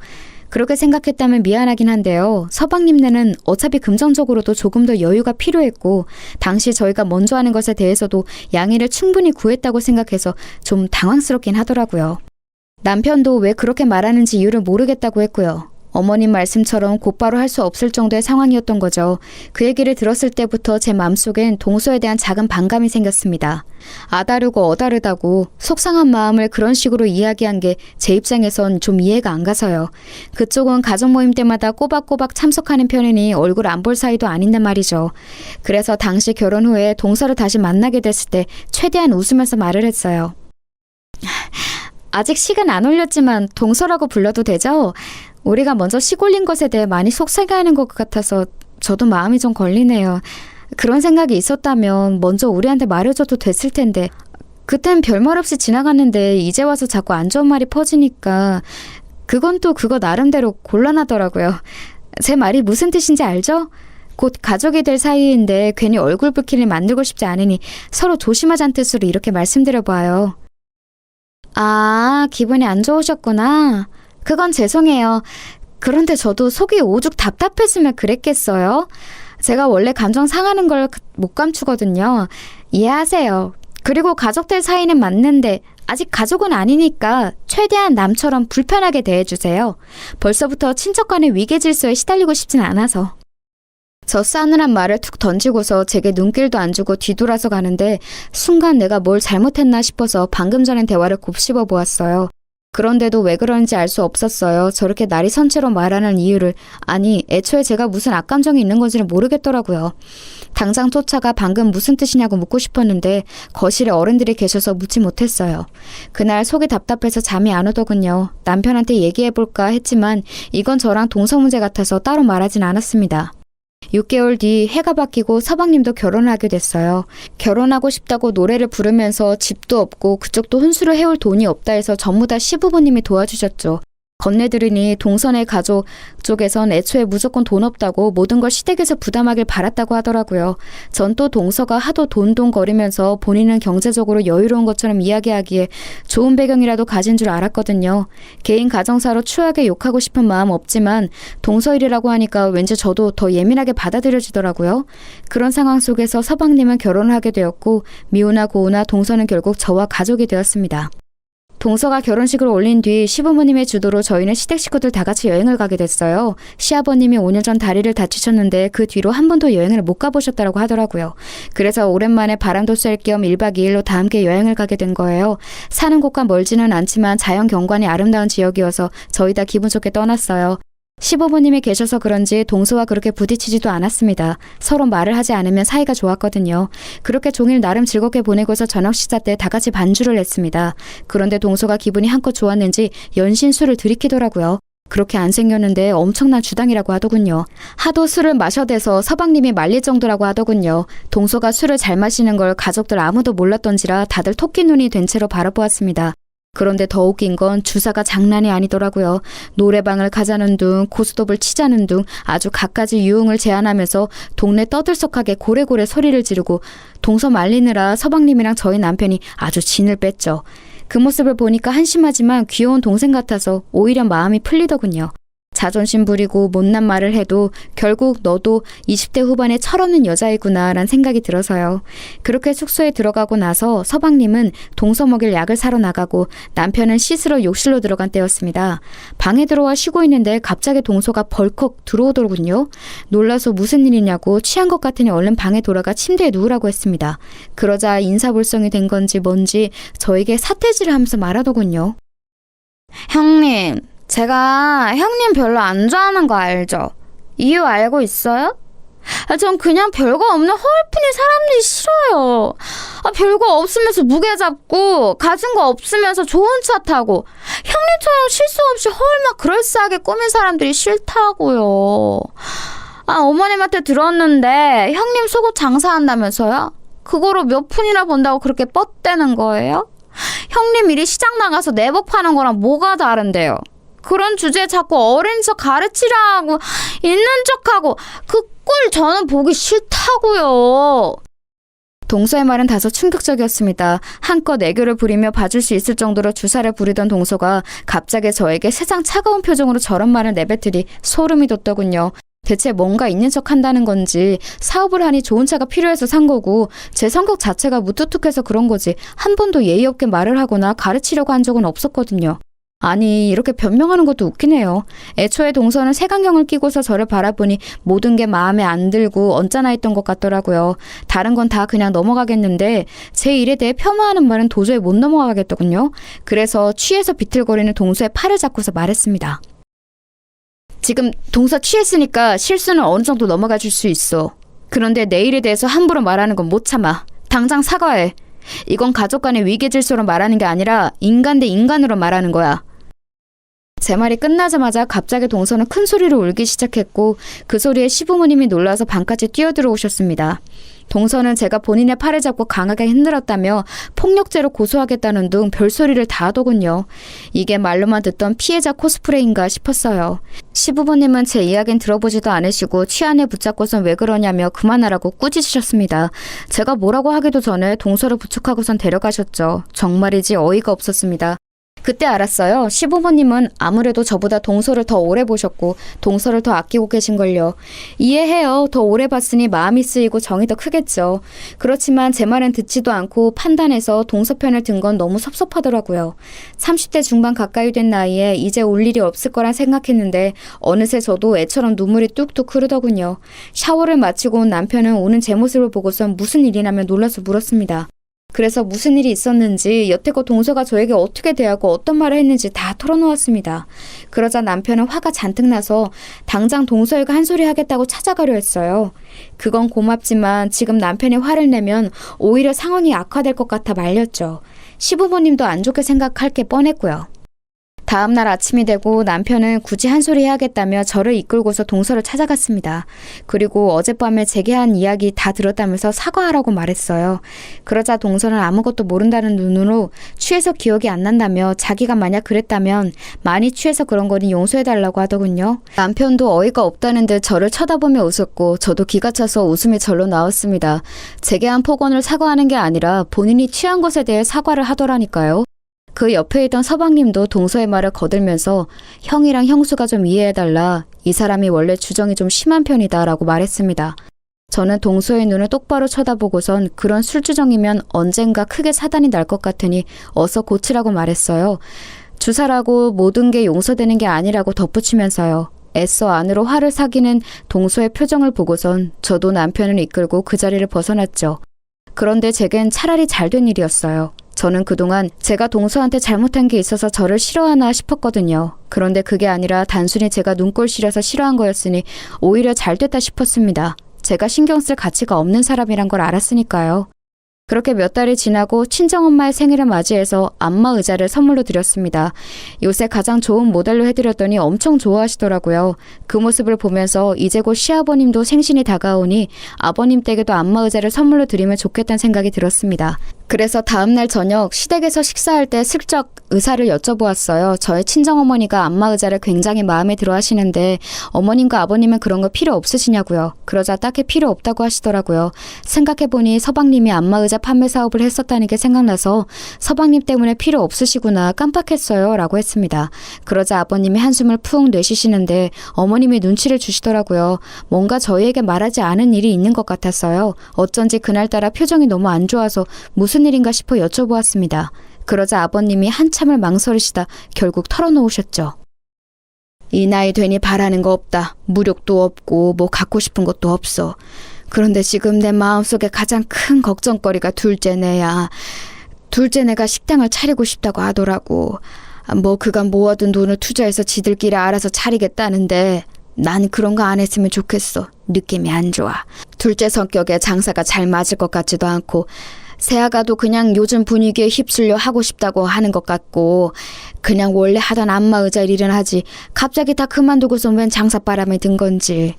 그렇게 생각했다면 미안하긴 한데요. 서방님네는 어차피 금전적으로도 조금 더 여유가 필요했고 당시 저희가 먼저 하는 것에 대해서도 양해를 충분히 구했다고 생각해서 좀 당황스럽긴 하더라고요. 남편도 왜 그렇게 말하는지 이유를 모르겠다고 했고요. 어머님 말씀처럼 곧바로 할 수 없을 정도의 상황이었던 거죠. 그 얘기를 들었을 때부터 제 마음속엔 동서에 대한 작은 반감이 생겼습니다. 아다르고 어다르다고 속상한 마음을 그런 식으로 이야기한 게 제 입장에선 좀 이해가 안 가서요. 그쪽은 가족 모임 때마다 꼬박꼬박 참석하는 편이니 얼굴 안 볼 사이도 아닌데 말이죠. 그래서 당시 결혼 후에 동서를 다시 만나게 됐을 때 최대한 웃으면서 말을 했어요. 아직 식은 안 올렸지만 동서라고 불러도 되죠? 우리가 먼저 식 올린 것에 대해 많이 속상해하는 것 같아서 저도 마음이 좀 걸리네요. 그런 생각이 있었다면 먼저 우리한테 말해줘도 됐을 텐데 그땐 별말 없이 지나갔는데 이제 와서 자꾸 안 좋은 말이 퍼지니까 그건 또 그거 나름대로 곤란하더라고요. 제 말이 무슨 뜻인지 알죠? 곧 가족이 될 사이인데 괜히 얼굴 붉히를 만들고 싶지 않으니 서로 조심하자는 뜻으로 이렇게 말씀드려봐요. 아, 기분이 안 좋으셨구나. 그건 죄송해요. 그런데 저도 속이 오죽 답답했으면 그랬겠어요? 제가 원래 감정 상하는 걸 못 감추거든요. 이해하세요. 그리고 가족들 사이는 맞는데 아직 가족은 아니니까 최대한 남처럼 불편하게 대해주세요. 벌써부터 친척 간의 위계 질서에 시달리고 싶진 않아서. 저 싸늘한 말을 툭 던지고서 제게 눈길도 안 주고 뒤돌아서 가는데 순간 내가 뭘 잘못했나 싶어서 방금 전엔 대화를 곱씹어 보았어요. 그런데도 왜 그런지 알 수 없었어요. 저렇게 날이 선체로 말하는 이유를. 아니, 애초에 제가 무슨 악감정이 있는 건지는 모르겠더라고요. 당장 쫓아가 방금 무슨 뜻이냐고 묻고 싶었는데 거실에 어른들이 계셔서 묻지 못했어요. 그날 속이 답답해서 잠이 안 오더군요. 남편한테 얘기해볼까 했지만 이건 저랑 동서 문제 같아서 따로 말하진 않았습니다. 6개월 뒤 해가 바뀌고 서방님도 결혼을 하게 됐어요. 결혼하고 싶다고 노래를 부르면서 집도 없고 그쪽도 혼수를 해올 돈이 없다 해서 전부 다 시부모님이 도와주셨죠. 건네들으니 동선의 가족 쪽에선 애초에 무조건 돈 없다고 모든 걸 시댁에서 부담하길 바랐다고 하더라고요. 전 또 동서가 하도 돈돈거리면서 본인은 경제적으로 여유로운 것처럼 이야기하기에 좋은 배경이라도 가진 줄 알았거든요. 개인 가정사로 추하게 욕하고 싶은 마음 없지만 동서 일이라고 하니까 왠지 저도 더 예민하게 받아들여지더라고요. 그런 상황 속에서 서방님은 결혼을 하게 되었고 미우나 고우나 동서는 결국 저와 가족이 되었습니다. 동서가 결혼식을 올린 뒤 시부모님의 주도로 저희는 시댁 식구들 다 같이 여행을 가게 됐어요. 시아버님이 5년 전 다리를 다치셨는데 그 뒤로 한 번도 여행을 못 가보셨다고 하더라고요. 그래서 오랜만에 바람도 쐴 겸 1박 2일로 다 함께 여행을 가게 된 거예요. 사는 곳과 멀지는 않지만 자연 경관이 아름다운 지역이어서 저희 다 기분 좋게 떠났어요. 시부모님이 계셔서 그런지 동서와 그렇게 부딪히지도 않았습니다. 서로 말을 하지 않으면 사이가 좋았거든요. 그렇게 종일 나름 즐겁게 보내고서 저녁 식사 때 다 같이 반주를 했습니다. 그런데 동서가 기분이 한껏 좋았는지 연신 술을 들이키더라고요. 그렇게 안 생겼는데 엄청난 주당이라고 하더군요. 하도 술을 마셔대서 서방님이 말릴 정도라고 하더군요. 동서가 술을 잘 마시는 걸 가족들 아무도 몰랐던지라 다들 토끼 눈이 된 채로 바라보았습니다. 그런데 더 웃긴 건 주사가 장난이 아니더라고요. 노래방을 가자는 둥, 고스톱을 치자는 둥 아주 갖가지 유흥을 제안하면서 동네 떠들썩하게 고래고래 소리를 지르고 동서 말리느라 서방님이랑 저희 남편이 아주 진을 뺐죠. 그 모습을 보니까 한심하지만 귀여운 동생 같아서 오히려 마음이 풀리더군요. 자존심 부리고 못난 말을 해도 결국 너도 20대 후반의 철없는 여자이구나 란 생각이 들어서요. 그렇게 숙소에 들어가고 나서 서방님은 동서 먹일 약을 사러 나가고 남편은 씻으러 욕실로 들어간 때였습니다. 방에 들어와 쉬고 있는데 갑자기 동서가 벌컥 들어오더군요. 놀라서 무슨 일이냐고 취한 것 같으니 얼른 방에 돌아가 침대에 누우라고 했습니다. 그러자 인사불성이 된 건지 뭔지 저에게 사태질을 하면서 말하더군요. 형님, 제가 형님 별로 안 좋아하는 거 알죠? 이유 알고 있어요? 전 그냥 별거 없는 허울뿐인 사람들이 싫어요. 별거 없으면서 무게 잡고 가진 거 없으면서 좋은 차 타고 형님처럼 실수 없이 허울만 그럴싸하게 꾸민 사람들이 싫다고요. 어머님한테 들었는데 형님 속옷 장사한다면서요? 그거로 몇 푼이나 번다고 그렇게 뻗대는 거예요? 형님 일이 시장 나가서 내복 파는 거랑 뭐가 다른데요? 그런 주제에 자꾸 어린 척 가르치라 하고 있는 척하고 그 꼴 저는 보기 싫다고요. 동서의 말은 다소 충격적이었습니다. 한껏 애교를 부리며 봐줄 수 있을 정도로 주사를 부리던 동서가 갑자기 저에게 세상 차가운 표정으로 저런 말을 내뱉으니 소름이 돋더군요. 대체 뭔가 있는 척 한다는 건지 사업을 하니 좋은 차가 필요해서 산 거고 제 성격 자체가 무뚝뚝해서 그런 거지 한 번도 예의 없게 말을 하거나 가르치려고 한 적은 없었거든요. 아니 이렇게 변명하는 것도 웃기네요. 애초에 동서는 색안경을 끼고서 저를 바라보니 모든 게 마음에 안 들고 언짢아 했던 것 같더라고요. 다른 건 다 그냥 넘어가겠는데 제 일에 대해 폄하하는 말은 도저히 못 넘어가겠더군요. 그래서 취해서 비틀거리는 동서의 팔을 잡고서 말했습니다. 지금 동서 취했으니까 실수는 어느 정도 넘어가 줄 수 있어. 그런데 내 일에 대해서 함부로 말하는 건 못 참아. 당장 사과해. 이건 가족 간의 위계 질서로 말하는 게 아니라 인간 대 인간으로 말하는 거야. 제 말이 끝나자마자 갑자기 동서는 큰 소리로 울기 시작했고 그 소리에 시부모님이 놀라서 방까지 뛰어들어오셨습니다. 동서는 제가 본인의 팔을 잡고 강하게 흔들었다며 폭력죄로 고소하겠다는 등 별소리를 다 하더군요. 이게 말로만 듣던 피해자 코스프레인가 싶었어요. 시부모님은 제 이야기는 들어보지도 않으시고 취한에 붙잡고선 왜 그러냐며 그만하라고 꾸짖으셨습니다. 제가 뭐라고 하기도 전에 동서를 부축하고선 데려가셨죠. 정말이지 어이가 없었습니다. 그때 알았어요. 시부모님은 아무래도 저보다 동서를 더 오래 보셨고 동서를 더 아끼고 계신걸요. 이해해요. 더 오래 봤으니 마음이 쓰이고 정이 더 크겠죠. 그렇지만 제 말은 듣지도 않고 판단해서 동서 편을 든 건 너무 섭섭하더라고요. 30대 중반 가까이 된 나이에 이제 올 일이 없을 거란 생각했는데 어느새 저도 애처럼 눈물이 뚝뚝 흐르더군요. 샤워를 마치고 온 남편은 오는 제 모습을 보고선 무슨 일이냐며 놀라서 물었습니다. 그래서 무슨 일이 있었는지 여태껏 동서가 저에게 어떻게 대하고 어떤 말을 했는지 다 털어놓았습니다. 그러자 남편은 화가 잔뜩 나서 당장 동서에게 한 소리 하겠다고 찾아가려 했어요. 그건 고맙지만 지금 남편이 화를 내면 오히려 상황이 악화될 것 같아 말렸죠. 시부모님도 안 좋게 생각할 게 뻔했고요. 다음 날 아침이 되고 남편은 굳이 한 소리 해야겠다며 저를 이끌고서 동서를 찾아갔습니다. 그리고 어젯밤에 제게 한 이야기 다 들었다면서 사과하라고 말했어요. 그러자 동서는 아무것도 모른다는 눈으로 취해서 기억이 안 난다며 자기가 만약 그랬다면 많이 취해서 그런 거니 용서해달라고 하더군요. 남편도 어이가 없다는 듯 저를 쳐다보며 웃었고 저도 기가 차서 웃음이 절로 나왔습니다. 제게 한 폭언을 사과하는 게 아니라 본인이 취한 것에 대해 사과를 하더라니까요. 그 옆에 있던 서방님도 동서의 말을 거들면서 형이랑 형수가 좀 이해해달라. 이 사람이 원래 주정이 좀 심한 편이다 라고 말했습니다. 저는 동서의 눈을 똑바로 쳐다보고선 그런 술주정이면 언젠가 크게 사단이 날 것 같으니 어서 고치라고 말했어요. 주사라고 모든 게 용서되는 게 아니라고 덧붙이면서요. 애써 안으로 화를 사기는 동서의 표정을 보고선 저도 남편을 이끌고 그 자리를 벗어났죠. 그런데 제겐 차라리 잘된 일이었어요. 저는 그동안 제가 동서한테 잘못한 게 있어서 저를 싫어하나 싶었거든요. 그런데 그게 아니라 단순히 제가 눈꼴 시려서 싫어한 거였으니 오히려 잘됐다 싶었습니다. 제가 신경 쓸 가치가 없는 사람이란 걸 알았으니까요. 그렇게 몇 달이 지나고 친정엄마의 생일을 맞이해서 안마 의자를 선물로 드렸습니다. 요새 가장 좋은 모델로 해드렸더니 엄청 좋아하시더라고요. 그 모습을 보면서 이제 곧 시아버님도 생신이 다가오니 아버님 댁에도 안마 의자를 선물로 드리면 좋겠다는 생각이 들었습니다. 그래서 다음날 저녁 시댁에서 식사할 때 슬쩍 의사를 여쭤보았어요. 저의 친정어머니가 안마의자를 굉장히 마음에 들어 하시는데 어머님과 아버님은 그런 거 필요 없으시냐고요. 그러자 딱히 필요 없다고 하시더라고요. 생각해보니 서방님이 안마의자 판매 사업을 했었다는 게 생각나서 서방님 때문에 필요 없으시구나 깜빡했어요 라고 했습니다. 그러자 아버님이 한숨을 푹 내쉬시는데 어머님이 눈치를 주시더라고요. 뭔가 저희에게 말하지 않은 일이 있는 것 같았어요. 어쩐지 그날따라 표정이 너무 안 좋아서 무슨 일인가 싶어 여쭤보았습니다. 그러자 아버님이 한참을 망설이시다 결국 털어놓으셨죠. 이 나이 되니 바라는 거 없다. 무력도 없고 뭐 갖고 싶은 것도 없어. 그런데 지금 내 마음속에 가장 큰 걱정거리가 둘째네야. 둘째네가 식당을 차리고 싶다고 하더라고. 뭐 그간 모아둔 돈을 투자해서 지들끼리 알아서 차리겠다는데 난 그런 거 안 했으면 좋겠어. 느낌이 안 좋아. 둘째 성격에 장사가 잘 맞을 것 같지도 않고 새아가도 그냥 요즘 분위기에 휩쓸려 하고 싶다고 하는 것 같고 그냥 원래 하던 안마의자 일은 하지 갑자기 다 그만두고서 웬 장사바람이 든 건지.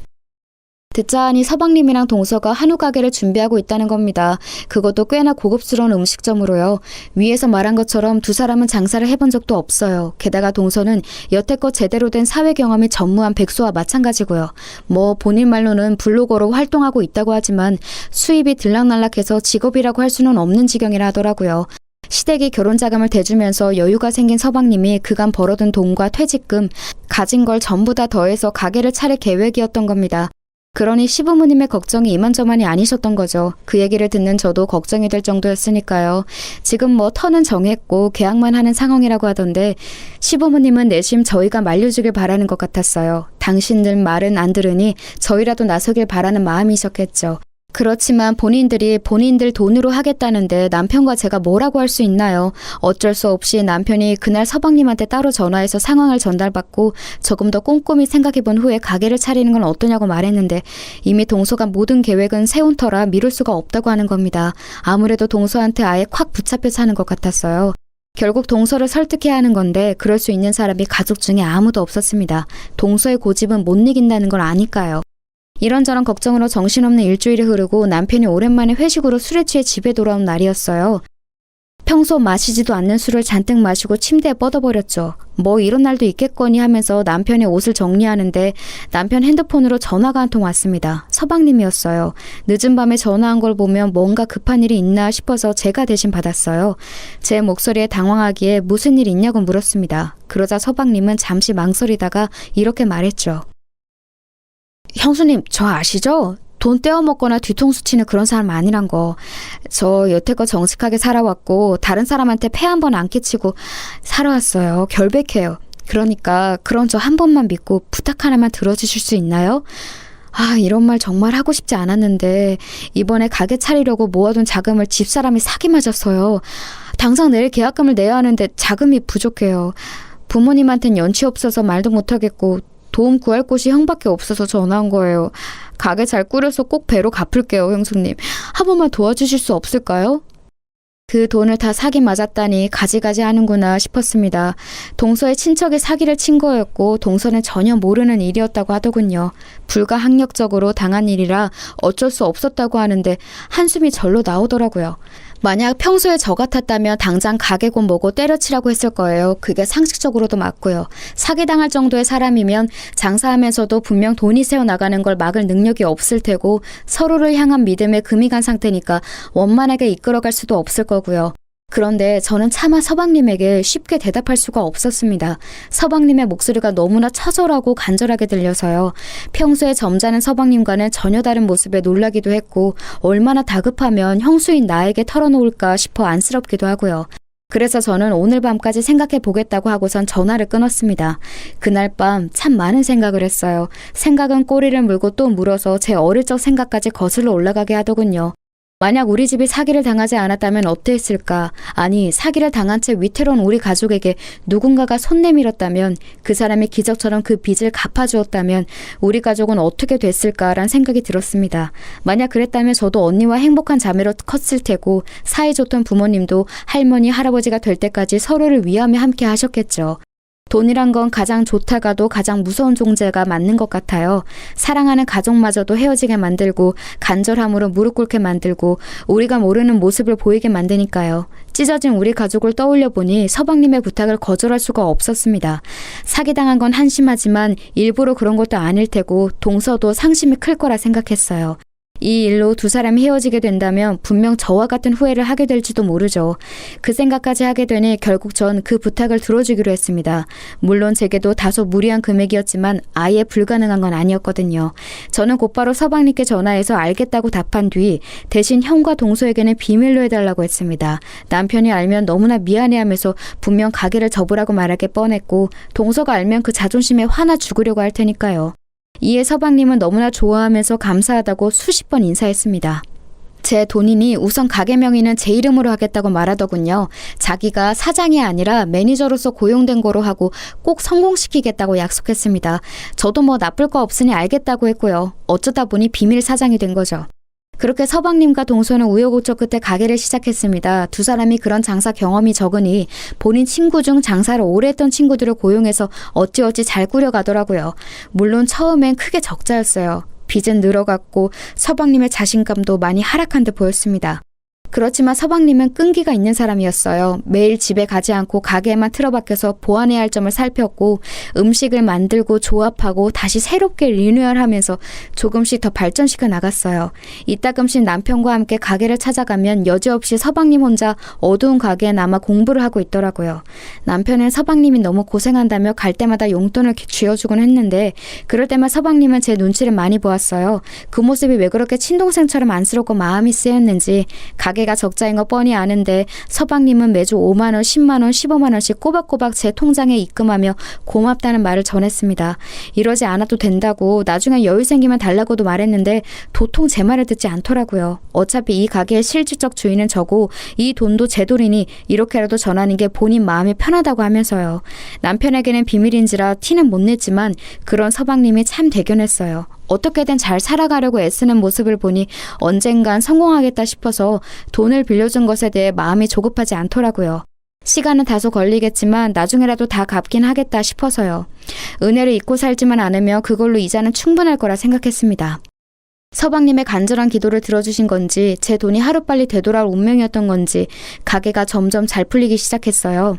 듣자 하니 서방님이랑 동서가 한우 가게를 준비하고 있다는 겁니다. 그것도 꽤나 고급스러운 음식점으로요. 위에서 말한 것처럼 두 사람은 장사를 해본 적도 없어요. 게다가 동서는 여태껏 제대로 된 사회 경험이 전무한 백수와 마찬가지고요. 뭐 본인 말로는 블로거로 활동하고 있다고 하지만 수입이 들락날락해서 직업이라고 할 수는 없는 지경이라 하더라고요. 시댁이 결혼 자금을 대주면서 여유가 생긴 서방님이 그간 벌어둔 돈과 퇴직금, 가진 걸 전부 다 더해서 가게를 차릴 계획이었던 겁니다. 그러니 시부모님의 걱정이 이만저만이 아니셨던 거죠. 그 얘기를 듣는 저도 걱정이 될 정도였으니까요. 지금 뭐 터는 정했고 계약만 하는 상황이라고 하던데 시부모님은 내심 저희가 말려주길 바라는 것 같았어요. 당신들 말은 안 들으니 저희라도 나서길 바라는 마음이셨겠죠. 그렇지만 본인들 돈으로 하겠다는데 남편과 제가 뭐라고 할 수 있나요? 어쩔 수 없이 남편이 그날 서방님한테 따로 전화해서 상황을 전달받고 조금 더 꼼꼼히 생각해본 후에 가게를 차리는 건 어떠냐고 말했는데 이미 동서가 모든 계획은 세운 터라 미룰 수가 없다고 하는 겁니다. 아무래도 동서한테 아예 콱 붙잡혀 사는 것 같았어요. 결국 동서를 설득해야 하는 건데 그럴 수 있는 사람이 가족 중에 아무도 없었습니다. 동서의 고집은 못 이긴다는 걸 아니까요. 이런저런 걱정으로 정신없는 일주일이 흐르고 남편이 오랜만에 회식으로 술에 취해 집에 돌아온 날이었어요. 평소 마시지도 않는 술을 잔뜩 마시고 침대에 뻗어버렸죠. 뭐 이런 날도 있겠거니 하면서 남편의 옷을 정리하는데 남편 핸드폰으로 전화가 한 통 왔습니다. 서방님이었어요. 늦은 밤에 전화한 걸 보면 뭔가 급한 일이 있나 싶어서 제가 대신 받았어요. 제 목소리에 당황하기에 무슨 일 있냐고 물었습니다. 그러자 서방님은 잠시 망설이다가 이렇게 말했죠. 형수님, 저 아시죠? 돈 떼어먹거나 뒤통수 치는 그런 사람 아니란 거. 저 여태껏 정직하게 살아왔고 다른 사람한테 폐 한 번 안 끼치고 살아왔어요. 결백해요. 그러니까 그런 저 한 번만 믿고 부탁 하나만 들어주실 수 있나요? 아, 이런 말 정말 하고 싶지 않았는데 이번에 가게 차리려고 모아둔 자금을 집사람이 사기 맞았어요. 당장 내일 계약금을 내야 하는데 자금이 부족해요. 부모님한텐 연치 없어서 말도 못하겠고 도움 구할 곳이 형밖에 없어서 전화한 거예요. 가게 잘 꾸려서 꼭 배로 갚을게요, 형수님. 한 번만 도와주실 수 없을까요? 그 돈을 다 사기 맞았다니 가지가지 하는구나 싶었습니다. 동서의 친척이 사기를 친 거였고 동서는 전혀 모르는 일이었다고 하더군요. 불가항력적으로 당한 일이라 어쩔 수 없었다고 하는데 한숨이 절로 나오더라고요. 만약 평소에 저 같았다면 당장 가게고 뭐고 때려치라고 했을 거예요. 그게 상식적으로도 맞고요. 사기당할 정도의 사람이면 장사하면서도 분명 돈이 새어나가는 걸 막을 능력이 없을 테고 서로를 향한 믿음에 금이 간 상태니까 원만하게 이끌어갈 수도 없을 거고요. 그런데 저는 차마 서방님에게 쉽게 대답할 수가 없었습니다. 서방님의 목소리가 너무나 처절하고 간절하게 들려서요. 평소에 점잖은 서방님과는 전혀 다른 모습에 놀라기도 했고 얼마나 다급하면 형수인 나에게 털어놓을까 싶어 안쓰럽기도 하고요. 그래서 저는 오늘 밤까지 생각해 보겠다고 하고선 전화를 끊었습니다. 그날 밤 참 많은 생각을 했어요. 생각은 꼬리를 물고 또 물어서 제 어릴 적 생각까지 거슬러 올라가게 하더군요. 만약 우리 집이 사기를 당하지 않았다면 어땠을까? 아니, 사기를 당한 채 위태로운 우리 가족에게 누군가가 손 내밀었다면, 그 사람이 기적처럼 그 빚을 갚아주었다면 우리 가족은 어떻게 됐을까란 생각이 들었습니다. 만약 그랬다면 저도 언니와 행복한 자매로 컸을 테고 사이좋던 부모님도 할머니, 할아버지가 될 때까지 서로를 위하며 함께 하셨겠죠. 돈이란 건 가장 좋다가도 가장 무서운 존재가 맞는 것 같아요. 사랑하는 가족마저도 헤어지게 만들고 간절함으로 무릎 꿇게 만들고 우리가 모르는 모습을 보이게 만드니까요. 찢어진 우리 가족을 떠올려 보니 서방님의 부탁을 거절할 수가 없었습니다. 사기당한 건 한심하지만 일부러 그런 것도 아닐 테고 동서도 상심이 클 거라 생각했어요. 이 일로 두 사람이 헤어지게 된다면 분명 저와 같은 후회를 하게 될지도 모르죠. 그 생각까지 하게 되니 결국 전 그 부탁을 들어주기로 했습니다. 물론 제게도 다소 무리한 금액이었지만 아예 불가능한 건 아니었거든요. 저는 곧바로 서방님께 전화해서 알겠다고 답한 뒤 대신 형과 동서에게는 비밀로 해달라고 했습니다. 남편이 알면 너무나 미안해하면서 분명 가게를 접으라고 말하게 뻔했고 동서가 알면 그 자존심에 화나 죽으려고 할 테니까요. 이에 서방님은 너무나 좋아하면서 감사하다고 수십 번 인사했습니다. 제 돈이니 우선 가게 명의는 제 이름으로 하겠다고 말하더군요. 자기가 사장이 아니라 매니저로서 고용된 거로 하고 꼭 성공시키겠다고 약속했습니다. 저도 뭐 나쁠 거 없으니 알겠다고 했고요. 어쩌다 보니 비밀 사장이 된 거죠. 그렇게 서방님과 동서는 우여곡절 끝에 가게를 시작했습니다. 두 사람이 그런 장사 경험이 적으니 본인 친구 중 장사를 오래 했던 친구들을 고용해서 어찌어찌 잘 꾸려가더라고요. 물론 처음엔 크게 적자였어요. 빚은 늘어갔고 서방님의 자신감도 많이 하락한 듯 보였습니다. 그렇지만 서방님은 끈기가 있는 사람이었어요. 매일 집에 가지 않고 가게에만 틀어박혀서 보완해야 할 점을 살폈고 음식을 만들고 조합하고 다시 새롭게 리뉴얼하면서 조금씩 더 발전시켜 나갔어요. 이따금씩 남편과 함께 가게를 찾아가면 여지없이 서방님 혼자 어두운 가게에 남아 공부를 하고 있더라고요. 남편은 서방님이 너무 고생한다며 갈 때마다 용돈을 쥐어주곤 했는데 그럴 때만 서방님은 제 눈치를 많이 보았어요. 그 모습이 왜 그렇게 친동생처럼 안쓰럽고 마음이 쓰였는지 가게가 적자인 거 뻔히 아는데 서방님은 매주 5만 원, 10만 원, 15만 원씩 꼬박꼬박 제 통장에 입금하며 고맙다는 말을 전했습니다. 이러지 않아도 된다고 나중에 여유 생기면 달라고도 말했는데 도통 제 말을 듣지 않더라고요. 어차피 이 가게의 실질적 주인은 저고 이 돈도 제 돈이니 이렇게라도 전하는 게 본인 마음이 편하다고 하면서요. 남편에게는 비밀인지라 티는 못 냈지만 그런 서방님이 참 대견했어요. 어떻게든 잘 살아가려고 애쓰는 모습을 보니 언젠간 성공하겠다 싶어서 돈을 빌려준 것에 대해 마음이 조급하지 않더라고요. 시간은 다소 걸리겠지만 나중에라도 다 갚긴 하겠다 싶어서요. 은혜를 잊고 살지만 않으며 그걸로 이자는 충분할 거라 생각했습니다. 서방님의 간절한 기도를 들어주신 건지 제 돈이 하루빨리 되돌아올 운명이었던 건지 가게가 점점 잘 풀리기 시작했어요.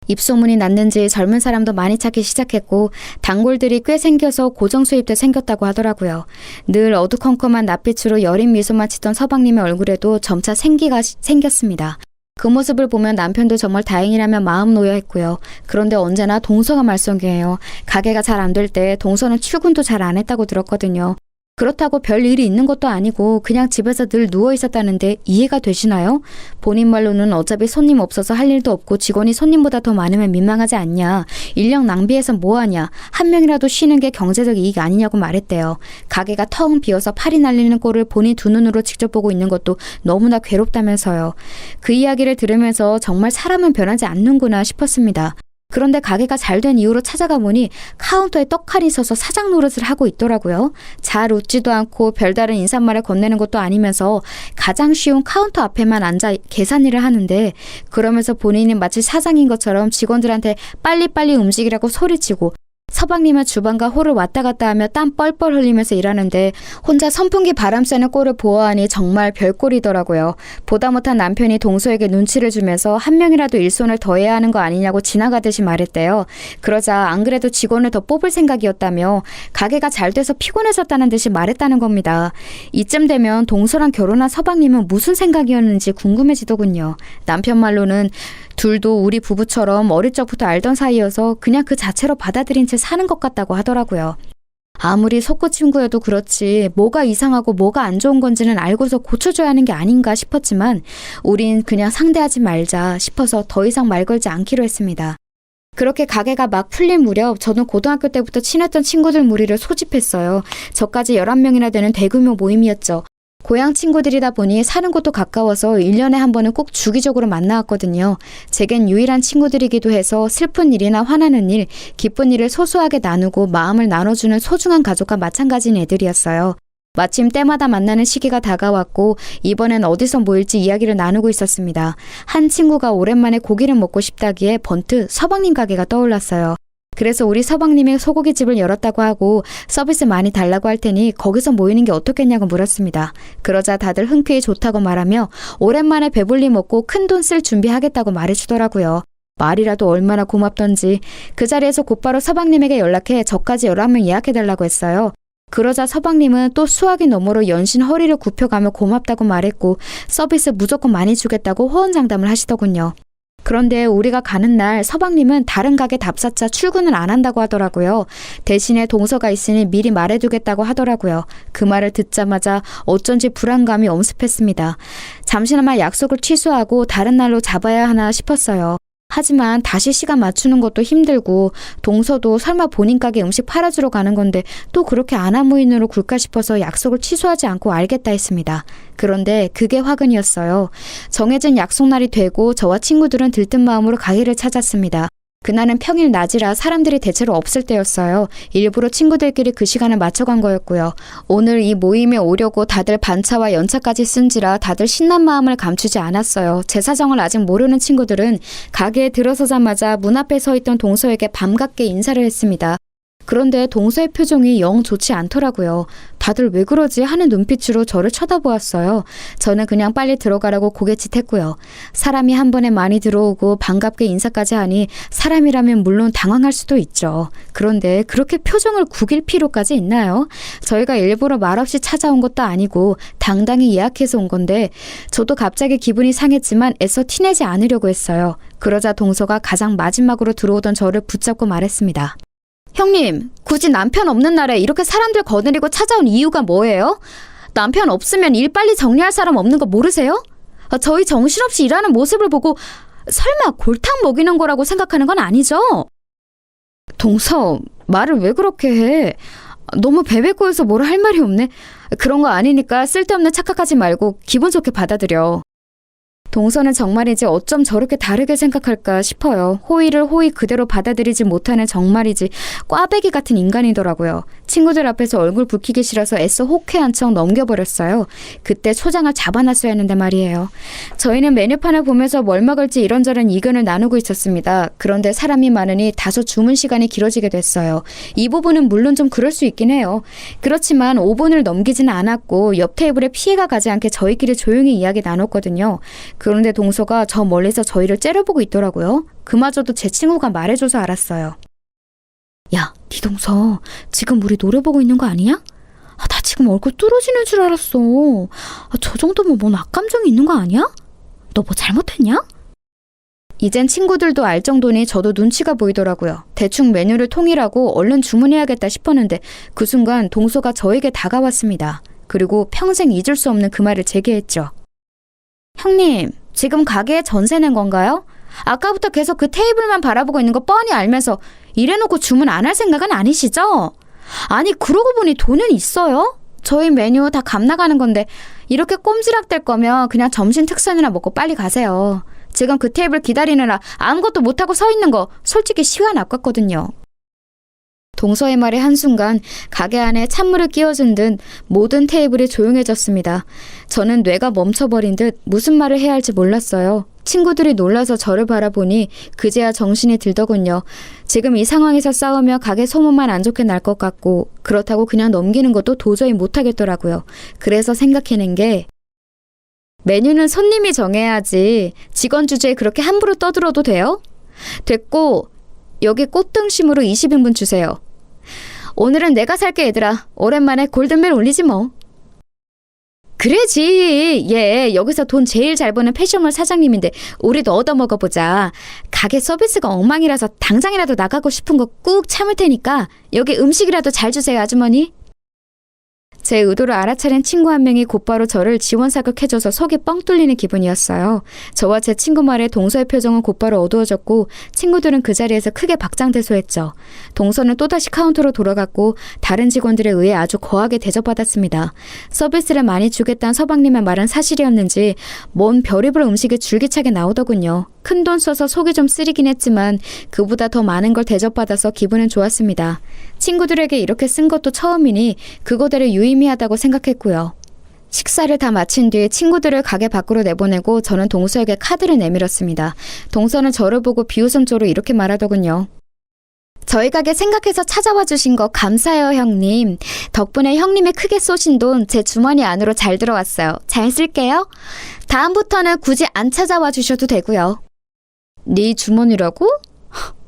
입소문이 났는지 젊은 사람도 많이 찾기 시작했고 단골들이 꽤 생겨서 고정 수입도 생겼다고 하더라고요. 늘 어두컴컴한 낯빛으로 여린 미소만 짓던 서방님의 얼굴에도 점차 생기가 생겼습니다. 그 모습을 보면 남편도 정말 다행이라며 마음 놓여 했고요. 그런데 언제나 동서가 말썽이에요. 가게가 잘 안 될 때 동서는 출근도 잘 안 했다고 들었거든요. 그렇다고 별 일이 있는 것도 아니고 그냥 집에서 늘 누워 있었다는데 이해가 되시나요? 본인 말로는 어차피 손님 없어서 할 일도 없고 직원이 손님보다 더 많으면 민망하지 않냐. 인력 낭비해서 뭐하냐. 한 명이라도 쉬는 게 경제적 이익 아니냐고 말했대요. 가게가 텅 비어서 팔이 날리는 꼴을 본인 두 눈으로 직접 보고 있는 것도 너무나 괴롭다면서요. 그 이야기를 들으면서 정말 사람은 변하지 않는구나 싶었습니다. 그런데 가게가 잘 된 이후로 찾아가 보니 카운터에 떡하니 서서 사장 노릇을 하고 있더라고요. 잘 웃지도 않고 별다른 인사말을 건네는 것도 아니면서 가장 쉬운 카운터 앞에만 앉아 계산 일을 하는데 그러면서 본인이 마치 사장인 것처럼 직원들한테 빨리빨리 움직이라고 소리치고 서방님은 주방과 홀을 왔다 갔다 하며 땀 뻘뻘 흘리면서 일하는데 혼자 선풍기 바람 쐬는 꼴을 보아하니 정말 별꼴이더라고요. 보다 못한 남편이 동서에게 눈치를 주면서 한 명이라도 일손을 더 해야 하는 거 아니냐고 지나가듯이 말했대요. 그러자 안 그래도 직원을 더 뽑을 생각이었다며 가게가 잘 돼서 피곤해졌다는 듯이 말했다는 겁니다. 이쯤 되면 동서랑 결혼한 서방님은 무슨 생각이었는지 궁금해지더군요. 남편 말로는 둘도 우리 부부처럼 어릴 적부터 알던 사이여서 그냥 그 자체로 받아들인 채 사는 것 같다고 하더라고요. 아무리 속구친구여도 그렇지 뭐가 이상하고 뭐가 안 좋은 건지는 알고서 고쳐줘야 하는 게 아닌가 싶었지만 우린 그냥 상대하지 말자 싶어서 더 이상 말 걸지 않기로 했습니다. 그렇게 가게가 막 풀린 무렵 저는 고등학교 때부터 친했던 친구들 무리를 소집했어요. 저까지 11명이나 되는 대규모 모임이었죠. 고향 친구들이다 보니 사는 곳도 가까워서 1년에 한 번은 꼭 주기적으로 만나왔거든요. 제겐 유일한 친구들이기도 해서 슬픈 일이나 화나는 일, 기쁜 일을 소소하게 나누고 마음을 나눠주는 소중한 가족과 마찬가지인 애들이었어요. 마침 때마다 만나는 시기가 다가왔고 이번엔 어디서 모일지 이야기를 나누고 있었습니다. 한 친구가 오랜만에 고기를 먹고 싶다기에 번뜩 서방님 가게가 떠올랐어요. 그래서 우리 서방님이 소고기집을 열었다고 하고 서비스 많이 달라고 할 테니 거기서 모이는 게 어떻겠냐고 물었습니다. 그러자 다들 흔쾌히 좋다고 말하며 오랜만에 배불리 먹고 큰돈 쓸 준비하겠다고 말해주더라고요. 말이라도 얼마나 고맙던지 그 자리에서 곧바로 서방님에게 연락해 저까지 11명 예약해달라고 했어요. 그러자 서방님은 또 수화기 너머로 연신 허리를 굽혀가며 고맙다고 말했고 서비스 무조건 많이 주겠다고 호언장담을 하시더군요. 그런데 우리가 가는 날 서방님은 다른 가게 답사차 출근을 안 한다고 하더라고요. 대신에 동서가 있으니 미리 말해두겠다고 하더라고요. 그 말을 듣자마자 어쩐지 불안감이 엄습했습니다. 잠시나마 약속을 취소하고 다른 날로 잡아야 하나 싶었어요. 하지만 다시 시간 맞추는 것도 힘들고 동서도 설마 본인 가게 음식 팔아주러 가는 건데 또 그렇게 안하무인으로 굴까 싶어서 약속을 취소하지 않고 알겠다 했습니다. 그런데 그게 화근이었어요. 정해진 약속날이 되고 저와 친구들은 들뜬 마음으로 가게를 찾았습니다. 그날은 평일 낮이라 사람들이 대체로 없을 때였어요. 일부러 친구들끼리 그 시간을 맞춰간 거였고요. 오늘 이 모임에 오려고 다들 반차와 연차까지 쓴지라 다들 신난 마음을 감추지 않았어요. 제 사정을 아직 모르는 친구들은 가게에 들어서자마자 문 앞에 서 있던 동서에게 반갑게 인사를 했습니다. 그런데 동서의 표정이 영 좋지 않더라고요. 다들 왜 그러지 하는 눈빛으로 저를 쳐다보았어요. 저는 그냥 빨리 들어가라고 고개짓했고요. 사람이 한 번에 많이 들어오고 반갑게 인사까지 하니 사람이라면 물론 당황할 수도 있죠. 그런데 그렇게 표정을 구길 필요까지 있나요? 저희가 일부러 말없이 찾아온 것도 아니고 당당히 예약해서 온 건데 저도 갑자기 기분이 상했지만 애써 티내지 않으려고 했어요. 그러자 동서가 가장 마지막으로 들어오던 저를 붙잡고 말했습니다. 형님, 굳이 남편 없는 날에 이렇게 사람들 거느리고 찾아온 이유가 뭐예요? 남편 없으면 일 빨리 정리할 사람 없는 거 모르세요? 저희 정신없이 일하는 모습을 보고 설마 골탕 먹이는 거라고 생각하는 건 아니죠? 동서, 말을 왜 그렇게 해? 너무 베베꼬여서 뭐라 할 말이 없네. 그런 거 아니니까 쓸데없는 착각하지 말고 기분 좋게 받아들여. 동서는 정말이지 어쩜 저렇게 다르게 생각할까 싶어요. 호의를 호의 그대로 받아들이지 못하는 정말이지 꽈배기 같은 인간이더라고요. 친구들 앞에서 얼굴 붉히기 싫어서 애써 호쾌한 척 넘겨버렸어요. 그때 초장을 잡아놨어야 했는데 말이에요. 저희는 메뉴판을 보면서 뭘 먹을지 이런저런 의견을 나누고 있었습니다. 그런데 사람이 많으니 다소 주문 시간이 길어지게 됐어요. 이 부분은 물론 좀 그럴 수 있긴 해요. 그렇지만 5분을 넘기지는 않았고 옆 테이블에 피해가 가지 않게 저희끼리 조용히 이야기 나눴거든요. 그런데 동서가 저 멀리서 저희를 째려보고 있더라고요. 그마저도 제 친구가 말해줘서 알았어요. 야, 네 동서 지금 우리 노래 보고 있는 거 아니야? 나 지금 얼굴 뚫어지는 줄 알았어. 저 정도면 뭔 악감정이 있는 거 아니야? 너 뭐 잘못했냐? 이젠 친구들도 알 정도니 저도 눈치가 보이더라고요. 대충 메뉴를 통일하고 얼른 주문해야겠다 싶었는데 그 순간 동서가 저에게 다가왔습니다. 그리고 평생 잊을 수 없는 그 말을 제기했죠. 형님, 지금 가게에 전세 낸 건가요? 아까부터 계속 그 테이블만 바라보고 있는 거 뻔히 알면서 이래놓고 주문 안 할 생각은 아니시죠? 아니, 그러고 보니 돈은 있어요? 저희 메뉴 다 값 나가는 건데 이렇게 꼼지락댈 거면 그냥 점심 특선이나 먹고 빨리 가세요. 지금 그 테이블 기다리느라 아무것도 못하고 서 있는 거 솔직히 시간 아깝거든요. 동서의 말에 한순간 가게 안에 찬물을 끼얹은 듯 모든 테이블이 조용해졌습니다. 저는 뇌가 멈춰버린 듯 무슨 말을 해야 할지 몰랐어요. 친구들이 놀라서 저를 바라보니 그제야 정신이 들더군요. 지금 이 상황에서 싸우며 가게 소문만 안 좋게 날 것 같고 그렇다고 그냥 넘기는 것도 도저히 못하겠더라고요. 그래서 생각해낸 게 메뉴는 손님이 정해야지 직원 주제에 그렇게 함부로 떠들어도 돼요? 됐고 여기 꽃등심으로 20인분 주세요. 오늘은 내가 살게 얘들아. 오랜만에 골든벨 울리지 뭐. 그래지. 얘 여기서 돈 제일 잘 버는 패션몰 사장님인데 우리도 얻어먹어보자. 가게 서비스가 엉망이라서 당장이라도 나가고 싶은 거 꾹 참을 테니까 여기 음식이라도 잘 주세요 아주머니. 제 의도를 알아차린 친구 한 명이 곧바로 저를 지원사격해줘서 속이 뻥 뚫리는 기분이었어요. 저와 제 친구 말에 동서의 표정은 곧바로 어두워졌고 친구들은 그 자리에서 크게 박장대소했죠. 동서는 또다시 카운터로 돌아갔고 다른 직원들에 의해 아주 거하게 대접받았습니다. 서비스를 많이 주겠다는 서방님의 말은 사실이었는지 뭔 별의별 음식이 줄기차게 나오더군요. 큰돈 써서 속이 좀 쓰리긴 했지만 그보다 더 많은 걸 대접받아서 기분은 좋았습니다. 친구들에게 이렇게 쓴 것도 처음이니 그거대로 유의미하다고 생각했고요. 식사를 다 마친 뒤 친구들을 가게 밖으로 내보내고 저는 동서에게 카드를 내밀었습니다. 동서는 저를 보고 비웃음조로 이렇게 말하더군요. 저희 가게 생각해서 찾아와 주신 거 감사해요 형님. 덕분에 형님이 크게 쏘신 돈 제 주머니 안으로 잘 들어왔어요. 잘 쓸게요. 다음부터는 굳이 안 찾아와 주셔도 되고요. 네 주머니라고?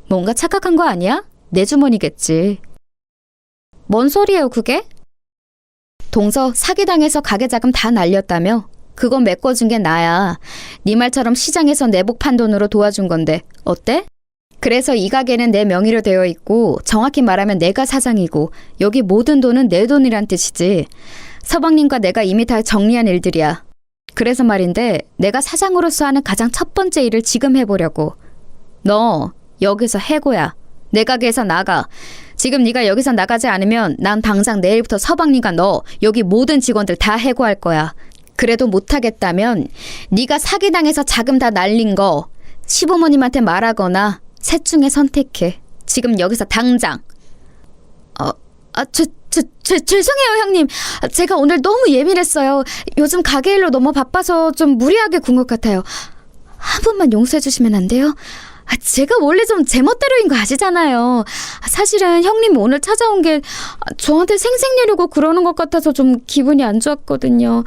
뭔가 착각한 거 아니야? 내 주머니겠지. 뭔 소리예요 그게? 동서 사기당해서 가게 자금 다 날렸다며? 그건 메꿔준 게 나야. 네 말처럼 시장에서 내복 판 돈으로 도와준 건데 어때? 그래서 이 가게는 내 명의로 되어 있고 정확히 말하면 내가 사장이고 여기 모든 돈은 내 돈이란 뜻이지. 서방님과 내가 이미 다 정리한 일들이야. 그래서 말인데 내가 사장으로서 하는 가장 첫 번째 일을 지금 해보려고. 너 여기서 해고야. 내 가게에서 나가. 지금 네가 여기서 나가지 않으면 난 당장 내일부터 서방님과 너 여기 모든 직원들 다 해고할 거야. 그래도 못하겠다면 네가 사기당해서 자금 다 날린 거 시부모님한테 말하거나 셋 중에 선택해. 지금 여기서 당장. 죄송해요 형님. 제가 오늘 너무 예민했어요. 요즘 가게 일로 너무 바빠서 좀 무리하게 군 것 같아요. 한 번만 용서해 주시면 안 돼요? 제가 원래 좀 제멋대로인 거 아시잖아요. 사실은 형님이 오늘 찾아온 게 저한테 생색내려고 그러는 것 같아서 좀 기분이 안 좋았거든요.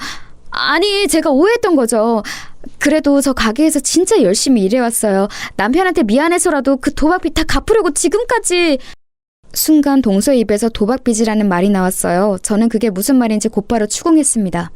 아니, 제가 오해했던 거죠. 그래도 저 가게에서 진짜 열심히 일해왔어요. 남편한테 미안해서라도 그 도박빚 다 갚으려고 지금까지. 순간 동서의 입에서 도박빚이라는 말이 나왔어요. 저는 그게 무슨 말인지 곧바로 추궁했습니다.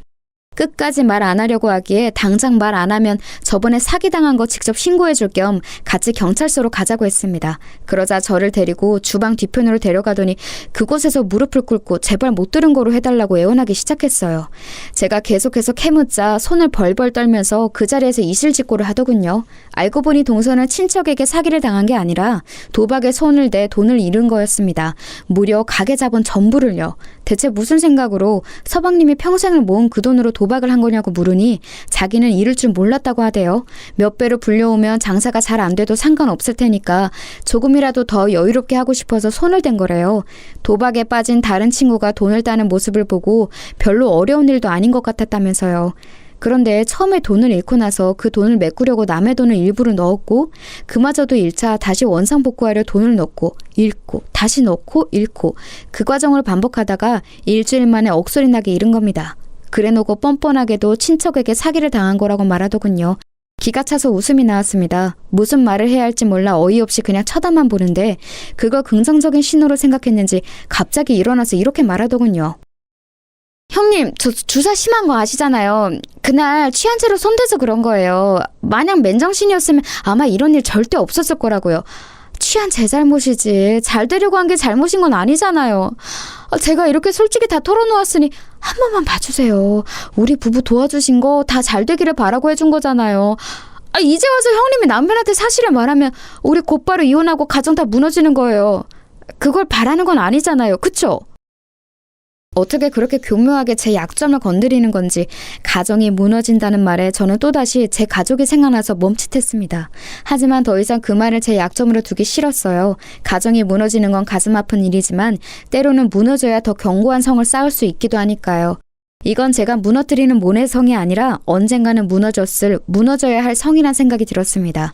끝까지 말 안 하려고 하기에 당장 말 안 하면 저번에 사기당한 거 직접 신고해 줄 겸 같이 경찰서로 가자고 했습니다. 그러자 저를 데리고 주방 뒤편으로 데려가더니 그곳에서 무릎을 꿇고 제발 못 들은 거로 해달라고 애원하기 시작했어요. 제가 계속해서 캐묻자 손을 벌벌 떨면서 그 자리에서 이실직고를 하더군요. 알고 보니 동서는 친척에게 사기를 당한 게 아니라 도박에 손을 대 돈을 잃은 거였습니다. 무려 가게 자본 전부를요. 대체 무슨 생각으로 서방님이 평생을 모은 그 돈으로 도박을 한 거냐고 물으니 자기는 이럴 줄 몰랐다고 하대요. 몇 배로 불려오면 장사가 잘 안 돼도 상관없을 테니까 조금이라도 더 여유롭게 하고 싶어서 손을 댄 거래요. 도박에 빠진 다른 친구가 돈을 따는 모습을 보고 별로 어려운 일도 아닌 것 같았다면서요. 그런데 처음에 돈을 잃고 나서 그 돈을 메꾸려고 남의 돈을 일부러 넣었고 그마저도 1차 다시 원상복구하려 돈을 넣고 잃고 다시 넣고 잃고 그 과정을 반복하다가 일주일 만에 억소리 나게 잃은 겁니다. 그래놓고 뻔뻔하게도 친척에게 사기를 당한 거라고 말하더군요. 기가 차서 웃음이 나왔습니다. 무슨 말을 해야 할지 몰라 어이없이 그냥 쳐다만 보는데 그걸 긍정적인 신호로 생각했는지 갑자기 일어나서 이렇게 말하더군요. 형님, 저 주사 심한 거 아시잖아요. 그날 취한 채로 손대서 그런 거예요. 만약 맨정신이었으면 아마 이런 일 절대 없었을 거라고요. 취한 제 잘못이지. 잘 되려고 한 게 잘못인 건 아니잖아요. 제가 이렇게 솔직히 다 털어놓았으니 한 번만 봐주세요. 우리 부부 도와주신 거 다 잘 되기를 바라고 해준 거잖아요. 이제 와서 형님이 남편한테 사실을 말하면 우리 곧바로 이혼하고 가정 다 무너지는 거예요. 그걸 바라는 건 아니잖아요. 그쵸? 어떻게 그렇게 교묘하게 제 약점을 건드리는 건지 가정이 무너진다는 말에 저는 또다시 제 가족이 생각나서 멈칫했습니다. 하지만 더 이상 그 말을 제 약점으로 두기 싫었어요. 가정이 무너지는 건 가슴 아픈 일이지만 때로는 무너져야 더 견고한 성을 쌓을 수 있기도 하니까요. 이건 제가 무너뜨리는 모내성이 아니라 언젠가는 무너져야 할 성이란 생각이 들었습니다.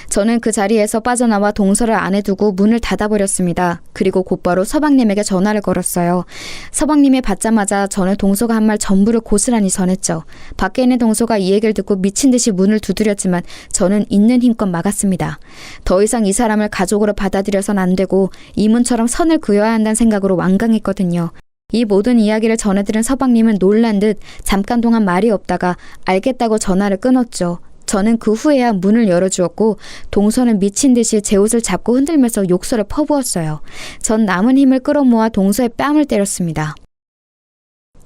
저는 그 자리에서 빠져나와 동서를 안에 두고 문을 닫아버렸습니다. 그리고 곧바로 서방님에게 전화를 걸었어요. 서방님이 받자마자 저는 동서가 한 말 전부를 고스란히 전했죠. 밖에 있는 동서가 이 얘기를 듣고 미친 듯이 문을 두드렸지만 저는 있는 힘껏 막았습니다. 더 이상 이 사람을 가족으로 받아들여선 안 되고 이문처럼 선을 그어야 한다는 생각으로 완강했거든요. 이 모든 이야기를 전해들은 서방님은 놀란 듯 잠깐 동안 말이 없다가 알겠다고 전화를 끊었죠. 저는 그 후에야 문을 열어주었고 동서는 미친 듯이 제 옷을 잡고 흔들면서 욕설을 퍼부었어요. 전 남은 힘을 끌어모아 동서의 뺨을 때렸습니다.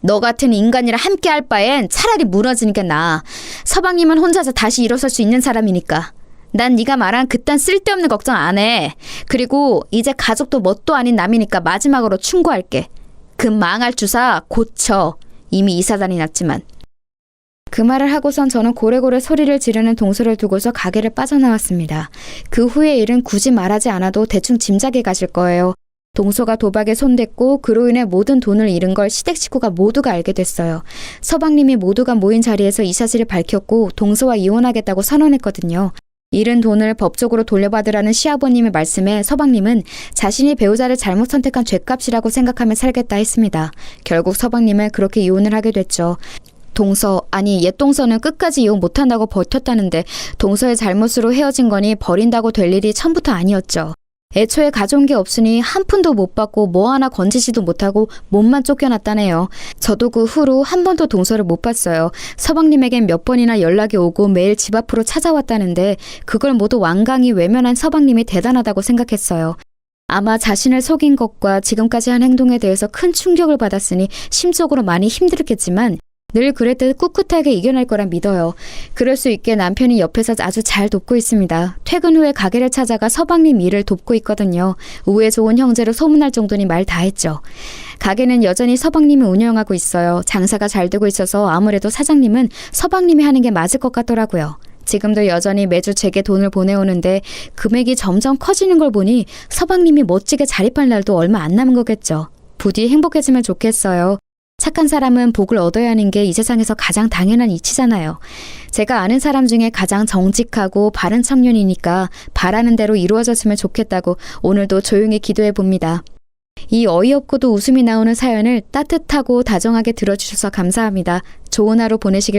너 같은 인간이랑 함께 할 바엔 차라리 무너지는 게 나아. 서방님은 혼자서 다시 일어설 수 있는 사람이니까. 난 네가 말한 그딴 쓸데없는 걱정 안 해. 그리고 이제 가족도 뭣도 아닌 남이니까 마지막으로 충고할게. 그 망할 주사 고쳐. 이미 이사단이 났지만. 그 말을 하고선 저는 고래고래 소리를 지르는 동서를 두고서 가게를 빠져나왔습니다. 그 후의 일은 굳이 말하지 않아도 대충 짐작해 가실 거예요. 동서가 도박에 손댔고 그로 인해 모든 돈을 잃은 걸 시댁 식구가 모두가 알게 됐어요. 서방님이 모두가 모인 자리에서 이 사실을 밝혔고 동서와 이혼하겠다고 선언했거든요. 잃은 돈을 법적으로 돌려받으라는 시아버님의 말씀에 서방님은 자신이 배우자를 잘못 선택한 죗값이라고 생각하며 살겠다 했습니다. 결국 서방님은 그렇게 이혼을 하게 됐죠. 옛 동서는 끝까지 이혼 못한다고 버텼다는데 동서의 잘못으로 헤어진 거니 버린다고 될 일이 처음부터 아니었죠. 애초에 가져온 게 없으니 한 푼도 못 받고 뭐 하나 건지지도 못하고 몸만 쫓겨났다네요. 저도 그 후로 한 번도 동서를 못 봤어요. 서방님에겐 몇 번이나 연락이 오고 매일 집 앞으로 찾아왔다는데 그걸 모두 완강히 외면한 서방님이 대단하다고 생각했어요. 아마 자신을 속인 것과 지금까지 한 행동에 대해서 큰 충격을 받았으니 심적으로 많이 힘들었겠지만 늘 그랬듯 꿋꿋하게 이겨낼 거라 믿어요. 그럴 수 있게 남편이 옆에서 아주 잘 돕고 있습니다. 퇴근 후에 가게를 찾아가 서방님 일을 돕고 있거든요. 우애 좋은 형제로 소문날 정도니 말 다 했죠. 가게는 여전히 서방님이 운영하고 있어요. 장사가 잘 되고 있어서 아무래도 사장님은 서방님이 하는 게 맞을 것 같더라고요. 지금도 여전히 매주 제게 돈을 보내오는데 금액이 점점 커지는 걸 보니 서방님이 멋지게 자립할 날도 얼마 안 남은 거겠죠. 부디 행복해지면 좋겠어요. 착한 사람은 복을 얻어야 하는 게 이 세상에서 가장 당연한 이치잖아요. 제가 아는 사람 중에 가장 정직하고 바른 청년이니까 바라는 대로 이루어졌으면 좋겠다고 오늘도 조용히 기도해 봅니다. 이 어이없고도 웃음이 나오는 사연을 따뜻하고 다정하게 들어주셔서 감사합니다. 좋은 하루 보내시길